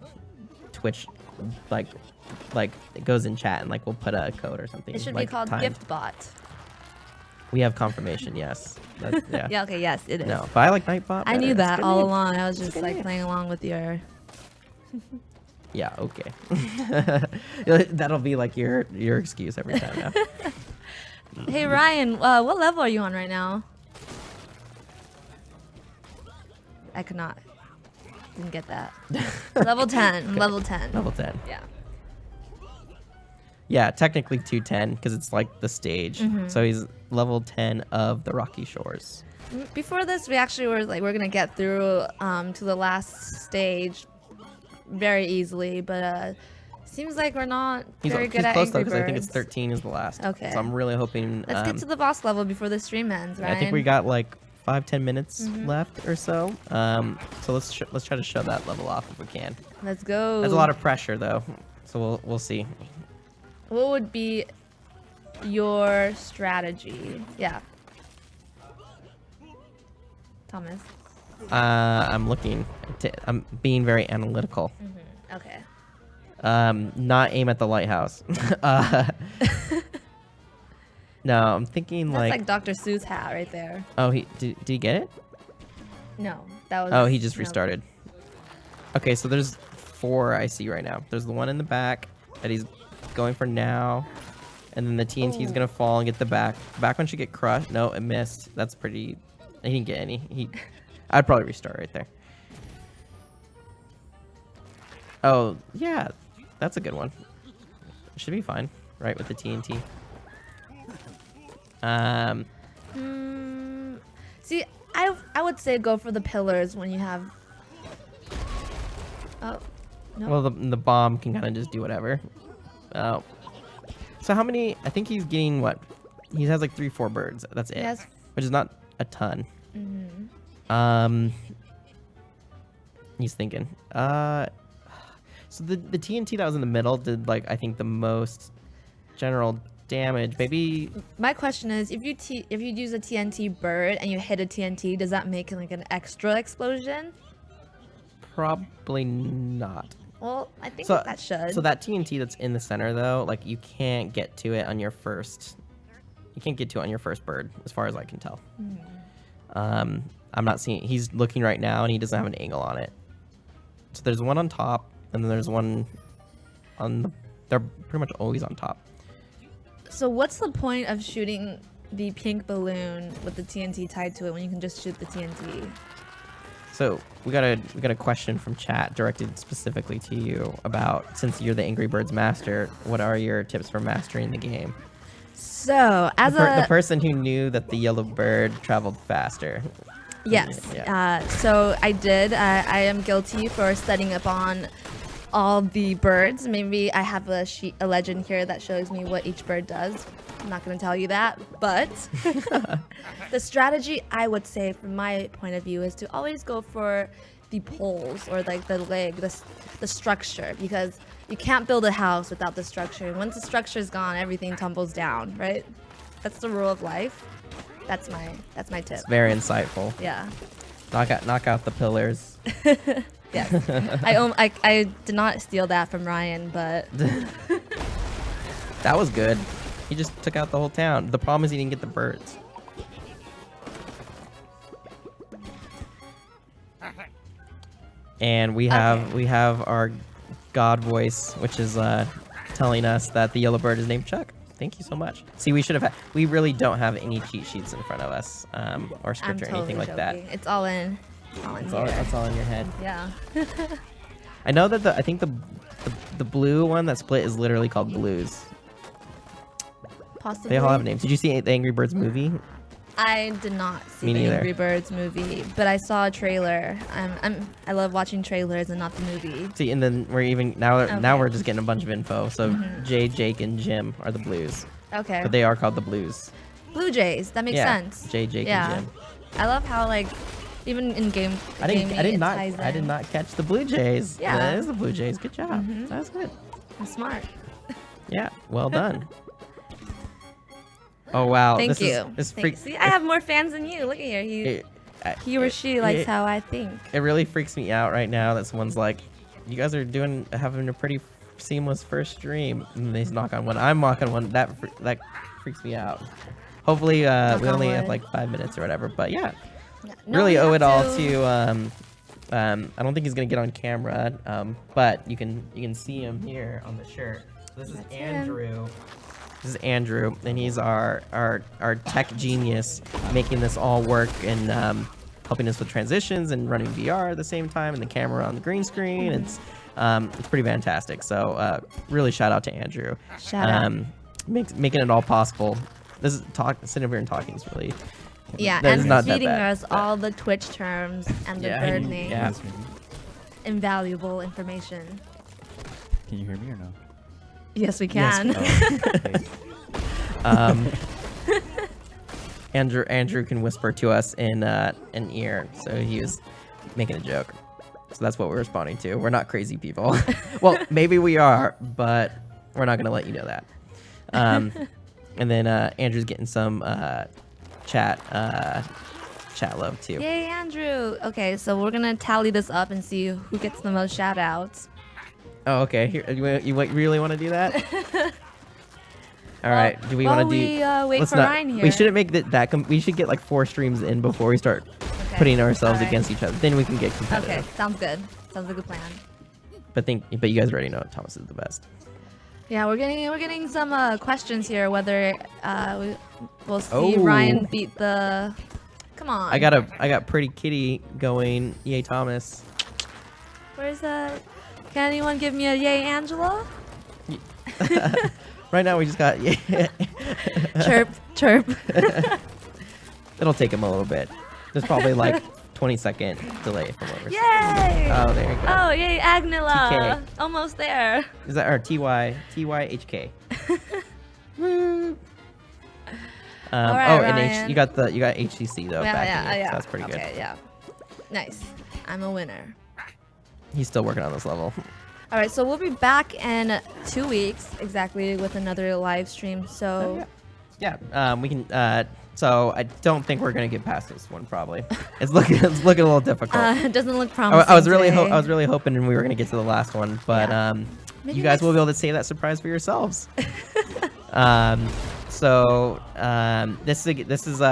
[SPEAKER 1] Twitch, like it goes in chat and we'll put a code or something.
[SPEAKER 3] It should
[SPEAKER 1] like
[SPEAKER 3] be called
[SPEAKER 1] timed.
[SPEAKER 3] GiftBot.
[SPEAKER 1] We have confirmation. Yes. Yeah.
[SPEAKER 3] Yeah. Okay. Yes, it is.
[SPEAKER 1] No, but I like Nightbot.
[SPEAKER 3] I
[SPEAKER 1] better.
[SPEAKER 3] knew
[SPEAKER 1] It's a
[SPEAKER 3] that
[SPEAKER 1] good
[SPEAKER 3] all
[SPEAKER 1] name.
[SPEAKER 3] along. I was just
[SPEAKER 1] good
[SPEAKER 3] like
[SPEAKER 1] name.
[SPEAKER 3] playing along with your.
[SPEAKER 1] Yeah. Okay. That'll be like your excuse every time now.
[SPEAKER 3] Hey Ryan, what level are you on right now? I could not. Didn't get that. Level 10.
[SPEAKER 1] Okay.
[SPEAKER 3] Level 10.
[SPEAKER 1] Level 10.
[SPEAKER 3] Yeah.
[SPEAKER 1] Yeah, technically 210 because it's like the stage.
[SPEAKER 3] Mm-hmm.
[SPEAKER 1] So he's level 10 of the Rocky Shores.
[SPEAKER 3] Before this, we actually were like, we're gonna get through to the last stage very easily, but seems like we're not
[SPEAKER 1] He's
[SPEAKER 3] very good at
[SPEAKER 1] close though
[SPEAKER 3] Angry
[SPEAKER 1] because I think it's
[SPEAKER 3] Birds.
[SPEAKER 1] 13 is the last.
[SPEAKER 3] Okay.
[SPEAKER 1] So I'm really hoping.
[SPEAKER 3] Let's get to the boss level before the stream ends, right?
[SPEAKER 1] I think we got like 5-10 minutes
[SPEAKER 3] Mm-hmm.
[SPEAKER 1] left or so. So let's try to show that level off if we can.
[SPEAKER 3] Let's go.
[SPEAKER 1] There's a lot of pressure though, so we'll see.
[SPEAKER 3] What would be your strategy? Yeah. Thomas.
[SPEAKER 1] I'm looking. I'm being very analytical.
[SPEAKER 3] Okay.
[SPEAKER 1] Not aim at the lighthouse. No, I'm thinking
[SPEAKER 3] That's like
[SPEAKER 1] like.
[SPEAKER 3] Dr. Seuss hat right there.
[SPEAKER 1] Oh, did he get it?
[SPEAKER 3] No, that was.
[SPEAKER 1] Oh, he just
[SPEAKER 3] no.
[SPEAKER 1] restarted. Okay, so there's 4 I see right now. There's the one in the back that he's going for now, and then the TNT is
[SPEAKER 3] Oh.
[SPEAKER 1] gonna fall and get the back. Back one should get crushed. No, it missed. That's pretty. He didn't get any. I'd probably restart right there. Oh yeah, that's a good one. Should be fine, right, with the TNT.
[SPEAKER 3] See, I would say go for the pillars when you have. Oh, no.
[SPEAKER 1] Well, the bomb can kind of just do whatever. Oh. So how many? I think he's getting what? He has like 3-4 birds. That's it.
[SPEAKER 3] Yes.
[SPEAKER 1] Which is not a ton.
[SPEAKER 3] Mm-hmm.
[SPEAKER 1] He's thinking. So the TNT that was in the middle did like I think the most general damage. Maybe.
[SPEAKER 3] My question is, if you use a TNT bird and you hit a TNT, does that make like an extra explosion?
[SPEAKER 1] Probably not.
[SPEAKER 3] Well, I think
[SPEAKER 1] So
[SPEAKER 3] that should.
[SPEAKER 1] So that TNT that's in the center though, like you can't get to it on your first. You can't get to it on your first bird, as far as I can tell. I'm not seeing. He's looking right now, and he doesn't have an angle on it. So there's one on top, and then there's one on the. They're pretty much always on top.
[SPEAKER 3] So what's the point of shooting the pink balloon with the TNT tied to it when you can just shoot the TNT?
[SPEAKER 1] So we got a question from chat directed specifically to you about, since you're the Angry Birds master, what are your tips for mastering the game?
[SPEAKER 3] So as
[SPEAKER 1] The person who knew that the yellow bird traveled faster.
[SPEAKER 3] Yes.
[SPEAKER 1] Yeah.
[SPEAKER 3] So I did. I am guilty for studying up on all the birds. Maybe I have a legend here that shows me what each bird does. I'm not going to tell you that, but the strategy I would say from my point of view is to always go for the poles or like the leg, the structure, because you can't build a house without the structure. Once the structure is gone, everything tumbles down, right? That's the rule of life. That's my tip.
[SPEAKER 1] It's very insightful.
[SPEAKER 3] Yeah.
[SPEAKER 1] Knock out the pillars.
[SPEAKER 3] Yes. I did not steal that from Ryan, but
[SPEAKER 1] That was good. He just took out the whole town. The problem is he didn't get the birds. And we have our God voice, which is telling us that the yellow bird is named Chuck. Thank you so much. See, we really don't have any cheat sheets in front of us, or
[SPEAKER 3] I'm
[SPEAKER 1] script or
[SPEAKER 3] totally
[SPEAKER 1] anything like that.
[SPEAKER 3] joking. It's all in.
[SPEAKER 1] That's all in your head.
[SPEAKER 3] Yeah.
[SPEAKER 1] I know that I think the blue one that split is literally called blues.
[SPEAKER 3] possibly.
[SPEAKER 1] They all have names. Did you see the Angry Birds movie?
[SPEAKER 3] I did not see
[SPEAKER 1] Me
[SPEAKER 3] the
[SPEAKER 1] neither.
[SPEAKER 3] Angry Birds movie, but I saw a trailer. I love watching trailers and not the movie.
[SPEAKER 1] See, and then we're even now
[SPEAKER 3] Okay.
[SPEAKER 1] we're just getting a bunch of info. So Jay, Jake, and Jim are the Blues,
[SPEAKER 3] Okay.
[SPEAKER 1] but they are called the Blues.
[SPEAKER 3] Blue Jays. That makes
[SPEAKER 1] Yeah,
[SPEAKER 3] sense.
[SPEAKER 1] Jay, Jake,
[SPEAKER 3] Yeah.
[SPEAKER 1] and Jim.
[SPEAKER 3] I love how like even in game.
[SPEAKER 1] I did
[SPEAKER 3] gaming,
[SPEAKER 1] not.
[SPEAKER 3] it ties
[SPEAKER 1] I did
[SPEAKER 3] in.
[SPEAKER 1] not catch the Blue Jays.
[SPEAKER 3] Yeah.
[SPEAKER 1] That is the Blue Jays. Good job.
[SPEAKER 3] Mhm.
[SPEAKER 1] That was good.
[SPEAKER 3] I'm smart.
[SPEAKER 1] Yeah. Well done. Oh wow.
[SPEAKER 3] Thank
[SPEAKER 1] this
[SPEAKER 3] you.
[SPEAKER 1] This
[SPEAKER 3] Thank
[SPEAKER 1] freak.
[SPEAKER 3] you. See, I have more fans than you. Look at here. He or she likes how I think.
[SPEAKER 1] It really freaks me out right now that someone's like, "You guys are having a pretty seamless first stream," and they knock on one. I'm knocking one. That freaks me out. Hopefully, we
[SPEAKER 3] on
[SPEAKER 1] only have
[SPEAKER 3] wood.
[SPEAKER 1] like 5 minutes or whatever. But yeah,
[SPEAKER 3] Yeah. No,
[SPEAKER 1] really
[SPEAKER 3] we
[SPEAKER 1] owe
[SPEAKER 3] have
[SPEAKER 1] it all to. I don't think he's gonna get on camera, but you can see him here on the shirt. This is
[SPEAKER 3] That's him.
[SPEAKER 1] Andrew. This is Andrew, and he's our tech genius, making this all work and helping us with transitions and running VR at the same time, and the camera on the green screen. It's pretty fantastic. So really shout out to Andrew.
[SPEAKER 3] Shout out.
[SPEAKER 1] Making it all possible. This is sitting over here and talking is really
[SPEAKER 3] Yeah,
[SPEAKER 1] that is
[SPEAKER 3] and
[SPEAKER 1] not that
[SPEAKER 3] feeding
[SPEAKER 1] bad,
[SPEAKER 3] us
[SPEAKER 1] but-
[SPEAKER 3] all the Twitch terms and the bird names.
[SPEAKER 1] yeah.
[SPEAKER 3] Invaluable information.
[SPEAKER 4] Can you hear me or no?
[SPEAKER 3] Yes, we
[SPEAKER 1] Yes,
[SPEAKER 3] can.
[SPEAKER 1] Andrew can whisper to us in an ear, so he was making a joke. So that's what we're responding to. We're not crazy people. Well, maybe we are, but we're not gonna let you know that. And then Andrew's getting some chat love too.
[SPEAKER 3] Yay, Andrew. Okay, so we're gonna tally this up and see who gets the most shout outs.
[SPEAKER 1] Oh, okay. Here, you really want to do that? All right. Do we
[SPEAKER 3] while
[SPEAKER 1] want to do?
[SPEAKER 3] we, wait
[SPEAKER 1] let's
[SPEAKER 3] for
[SPEAKER 1] not.
[SPEAKER 3] Ryan
[SPEAKER 1] We
[SPEAKER 3] here.
[SPEAKER 1] shouldn't make that. We should get like 4 streams in before we start
[SPEAKER 3] Okay,
[SPEAKER 1] putting ourselves
[SPEAKER 3] alright.
[SPEAKER 1] against each other. Then we can get competitive.
[SPEAKER 3] Okay, sounds good. Sounds like a plan.
[SPEAKER 1] But you guys already know Thomas is the best.
[SPEAKER 3] Yeah, we're getting some questions here. Whether we'll see Ryan
[SPEAKER 1] Oh.
[SPEAKER 3] beat the. Come on.
[SPEAKER 1] I got Pretty Kitty going. Yay, Thomas.
[SPEAKER 3] Where's that? Can anyone give me a yay, Angela?
[SPEAKER 1] Right now we just got.
[SPEAKER 3] Chirp, chirp.
[SPEAKER 1] It'll take him a little bit. There's probably like 20-second delay from what we're
[SPEAKER 3] Yay!
[SPEAKER 1] Oh, there you go.
[SPEAKER 3] Oh, yay, Agnila.
[SPEAKER 1] TK.
[SPEAKER 3] Almost there.
[SPEAKER 1] Is that our TYHK? Woo.
[SPEAKER 3] Alright,
[SPEAKER 1] oh, and
[SPEAKER 3] Ryan.
[SPEAKER 1] you got HCC though.
[SPEAKER 3] Yeah,
[SPEAKER 1] backing
[SPEAKER 3] yeah,
[SPEAKER 1] it,
[SPEAKER 3] yeah.
[SPEAKER 1] so that's pretty good.
[SPEAKER 3] Okay, yeah. Nice. I'm a winner.
[SPEAKER 1] He's still working on this level.
[SPEAKER 3] All right, so we'll be back in 2 weeks exactly with another live stream. So
[SPEAKER 1] Yeah, we can. So I don't think we're gonna get past this one. Probably, it's looking a little difficult.
[SPEAKER 3] it doesn't look promising.
[SPEAKER 1] I was really
[SPEAKER 3] today.
[SPEAKER 1] hoping we were gonna get to the last one, but
[SPEAKER 3] Maybe
[SPEAKER 1] you guys will
[SPEAKER 3] next-
[SPEAKER 1] be able to save that surprise for yourselves. This is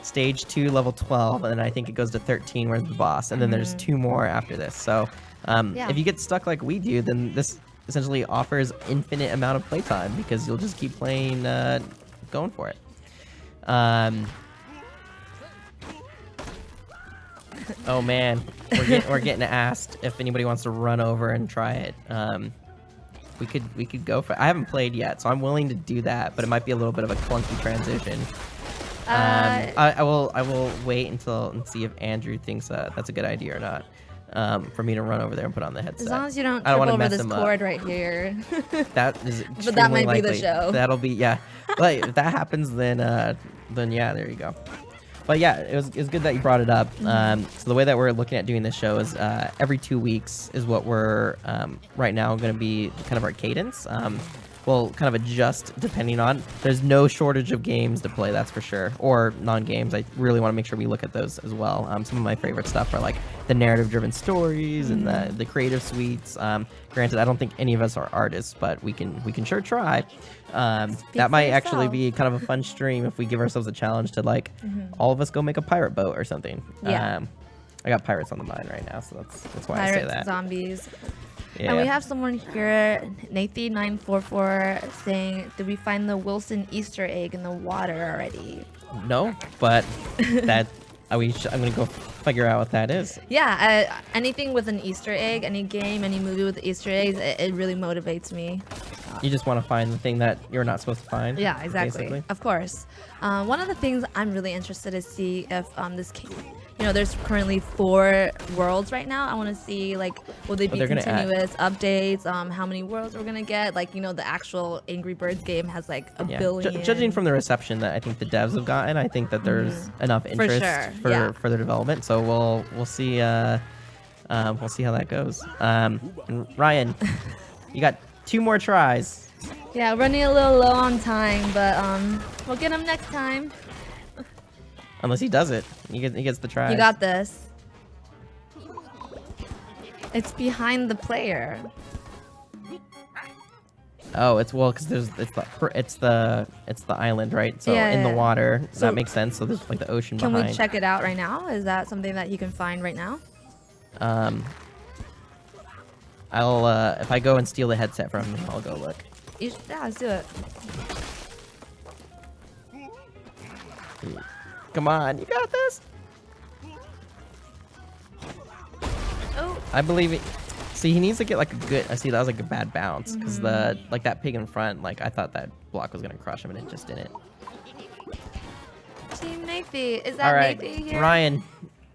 [SPEAKER 1] stage 2, level 12, and then I think it goes to 13, where's the boss, and then there's 2 more after this. So
[SPEAKER 3] Yeah.
[SPEAKER 1] if you get stuck like we do, then this essentially offers infinite amount of playtime because you'll just keep playing, going for it. Oh man, we're getting asked if anybody wants to run over and try it. We could go for it. I haven't played yet, so I'm willing to do that, but it might be a little bit of a clunky transition. I will wait and see if Andrew thinks that's a good idea or not. For me to run over there and put on the headset.
[SPEAKER 3] As long as you don't
[SPEAKER 1] I don't
[SPEAKER 3] trip
[SPEAKER 1] wanna
[SPEAKER 3] over
[SPEAKER 1] mess
[SPEAKER 3] this
[SPEAKER 1] him up.
[SPEAKER 3] cord right here.
[SPEAKER 1] That is
[SPEAKER 3] But that might
[SPEAKER 1] extremely
[SPEAKER 3] be the
[SPEAKER 1] likely.
[SPEAKER 3] show.
[SPEAKER 1] That'll be, yeah. Like if that happens, then yeah, there you go. But yeah, it was good that you brought it up. So the way that we're looking at doing this show is every 2 weeks is what we're right now going to be kind of our cadence. We'll kind of adjust depending on. There's no shortage of games to play, that's for sure, or non-games. I really want to make sure we look at those as well. Some of my favorite stuff are like the narrative-driven stories and the creative suites. Granted, I don't think any of us are artists, but we can sure try. That might actually
[SPEAKER 3] yourself.
[SPEAKER 1] be kind of a fun stream if we give ourselves a challenge to like all of us go make a pirate boat or something.
[SPEAKER 3] Yeah.
[SPEAKER 1] I got pirates on the mind right now, so that's why I say
[SPEAKER 3] Pirates,
[SPEAKER 1] that.
[SPEAKER 3] zombies.
[SPEAKER 1] Yeah.
[SPEAKER 3] And we have someone here, Nathan944, saying, did we find the Wilson Easter egg in the water already?
[SPEAKER 1] No, but that I'm gonna go figure out what that is.
[SPEAKER 3] Yeah, anything with an Easter egg, any game, any movie with Easter eggs, it really motivates me.
[SPEAKER 1] You just want to find the thing that you're not supposed to find.
[SPEAKER 3] Yeah, exactly.
[SPEAKER 1] Basically.
[SPEAKER 3] Of course. One of the things I'm really interested to see if there's currently 4 worlds right now. I want to see like will they be
[SPEAKER 1] they're gonna add-
[SPEAKER 3] continuous updates? How many worlds we're gonna get? Like the actual Angry Birds game has like a billion.
[SPEAKER 1] Judging from the reception that I think the devs have gotten, I think that there's enough interest
[SPEAKER 3] sure, yeah.
[SPEAKER 1] for their development. So we'll see. We'll see how that goes. And Ryan, you got 2 more tries.
[SPEAKER 3] Yeah, running a little low on time, but we'll get him next time.
[SPEAKER 1] Unless he does it, he gets the tries.
[SPEAKER 3] You got this. It's behind the player.
[SPEAKER 1] Oh, it's because it's the island, right? So
[SPEAKER 3] Yeah,
[SPEAKER 1] in the
[SPEAKER 3] yeah.
[SPEAKER 1] water,
[SPEAKER 3] So-
[SPEAKER 1] that makes sense. So there's like the ocean
[SPEAKER 3] Can
[SPEAKER 1] behind.
[SPEAKER 3] we check it out right now? Is that something that you can find right now?
[SPEAKER 1] I'll if I go and steal the headset from him, I'll go look.
[SPEAKER 3] Yeah, let's do it.
[SPEAKER 1] Come on, you got this.
[SPEAKER 3] Oh,
[SPEAKER 1] I believe it. See, he needs to get like a good. I see that was like a bad bounce because that pig in front. Like I thought that block was gonna crush him and it just didn't.
[SPEAKER 3] Team Nathy. Is
[SPEAKER 1] All
[SPEAKER 3] that
[SPEAKER 1] right,
[SPEAKER 3] Nathy here?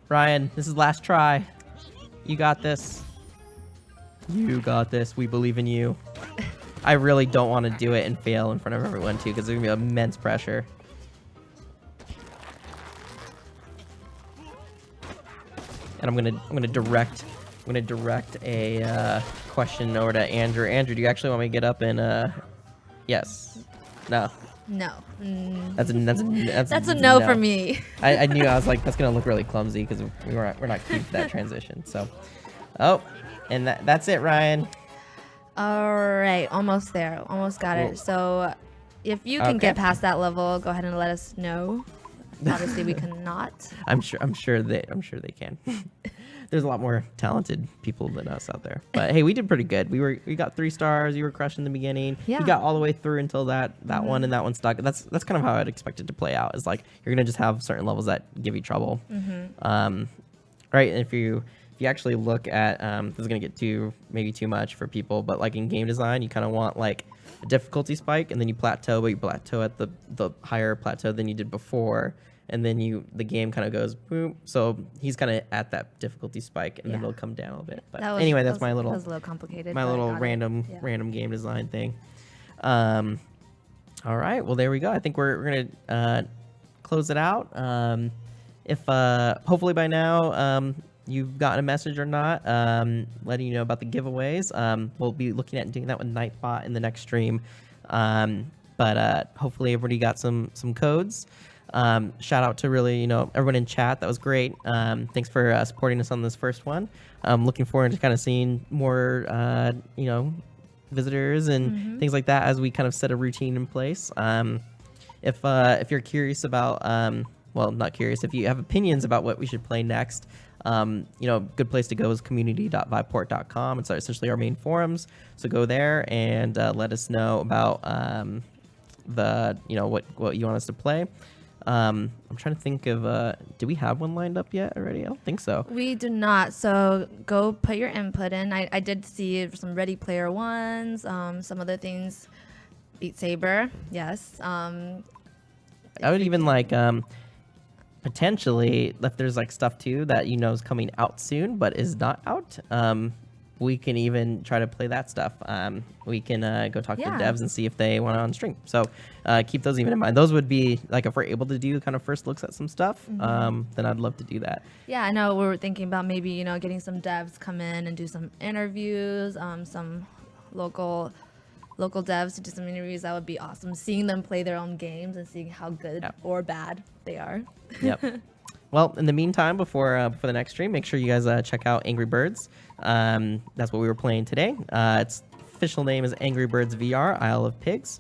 [SPEAKER 1] Ryan, this is last try. You got this. You got this. We believe in you. I really don't want to do it and fail in front of everyone too, because there's gonna be immense pressure. And I'm gonna direct a question over to Andrew. Andrew, do you actually want me to get up and yes? No.
[SPEAKER 3] No.
[SPEAKER 1] That's
[SPEAKER 3] That's a no for me.
[SPEAKER 1] I knew. I was like, that's gonna look really clumsy because we're not key to that transition. So, oh, and that's it, Ryan.
[SPEAKER 3] All right, almost there. Almost got
[SPEAKER 1] Cool.
[SPEAKER 3] it. So, if you can
[SPEAKER 1] Okay.
[SPEAKER 3] get past that level, go ahead and let us know. Obviously, we cannot.
[SPEAKER 1] I'm sure they can. There's a lot more talented people than us out there. But hey, we did pretty good. We got 3 stars. You were crushed in the beginning.
[SPEAKER 3] Yeah.
[SPEAKER 1] You got all the way through until that one, and that one stuck. That's kind of how I'd expect it to play out. Is like you're gonna just have certain levels that give you trouble. Right? And if you actually look at this is gonna get maybe too much for people, but like in game design, you kind of want like a difficulty spike, and then you plateau, but you plateau at the higher plateau than you did before. And then the game kind of goes boom. So he's kind of at that difficulty spike, and then
[SPEAKER 3] Yeah.
[SPEAKER 1] it'll come down a bit. But
[SPEAKER 3] That was-
[SPEAKER 1] anyway,
[SPEAKER 3] that
[SPEAKER 1] that's my
[SPEAKER 3] was-
[SPEAKER 1] little
[SPEAKER 3] that was a little complicated.
[SPEAKER 1] my
[SPEAKER 3] but I
[SPEAKER 1] little
[SPEAKER 3] got it.
[SPEAKER 1] random
[SPEAKER 3] Yeah.
[SPEAKER 1] game design thing. All right, well there we go. I think we're gonna close it out. If hopefully by now you've gotten a message or not, letting you know about the giveaways. We'll be looking at doing that with Nightbot in the next stream. But hopefully everybody got some codes. Shout out to really, everyone in chat. That was great. Thanks for supporting us on this first one. I'm looking forward to kind of seeing more, visitors and things like that as we kind of set a routine in place. If you're curious about, well, not curious, if you have opinions about what we should play next, good place to go is community.viveport.com. It's essentially our main forums. So go there and let us know about what you want us to play. I'm trying to think of do we have one lined up yet already? I don't think so.
[SPEAKER 3] We do not. So go put your input in. I did see some Ready Player Ones, some other things. Beat Saber, yes.
[SPEAKER 1] I would even like potentially if there's like stuff too that is coming out soon but is not out. We can even try to play that stuff. We can go talk to the devs and see if they want to on stream. So keep those even in mind. Those would be like if we're able to do kind of first looks at some stuff, then I'd love to do that.
[SPEAKER 3] Yeah, I know we were thinking about maybe, getting some devs come in and do some interviews, some local devs to do some interviews. That would be awesome. Seeing them play their own games and seeing how good or bad they are.
[SPEAKER 1] Yep. Well, in the meantime, before the next stream, make sure you guys check out Angry Birds. That's what we were playing today. Its official name is Angry Birds VR, Isle of Pigs.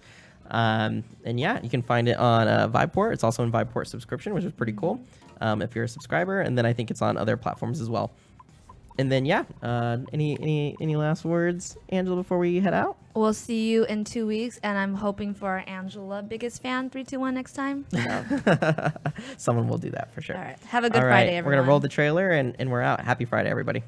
[SPEAKER 1] And yeah, you can find it on Viveport. It's also in Viveport subscription, which is pretty cool if you're a subscriber. And then I think it's on other platforms as well. And then yeah, any last words, Angela, before we head out?
[SPEAKER 3] We'll see you in 2 weeks, and I'm hoping for our Angela biggest fan 3, 2, 1 next time. So.
[SPEAKER 1] Someone will do that for sure.
[SPEAKER 3] All right. Have a good
[SPEAKER 1] All right,
[SPEAKER 3] Friday, everyone.
[SPEAKER 1] we're gonna roll the trailer and we're out. Happy Friday, everybody.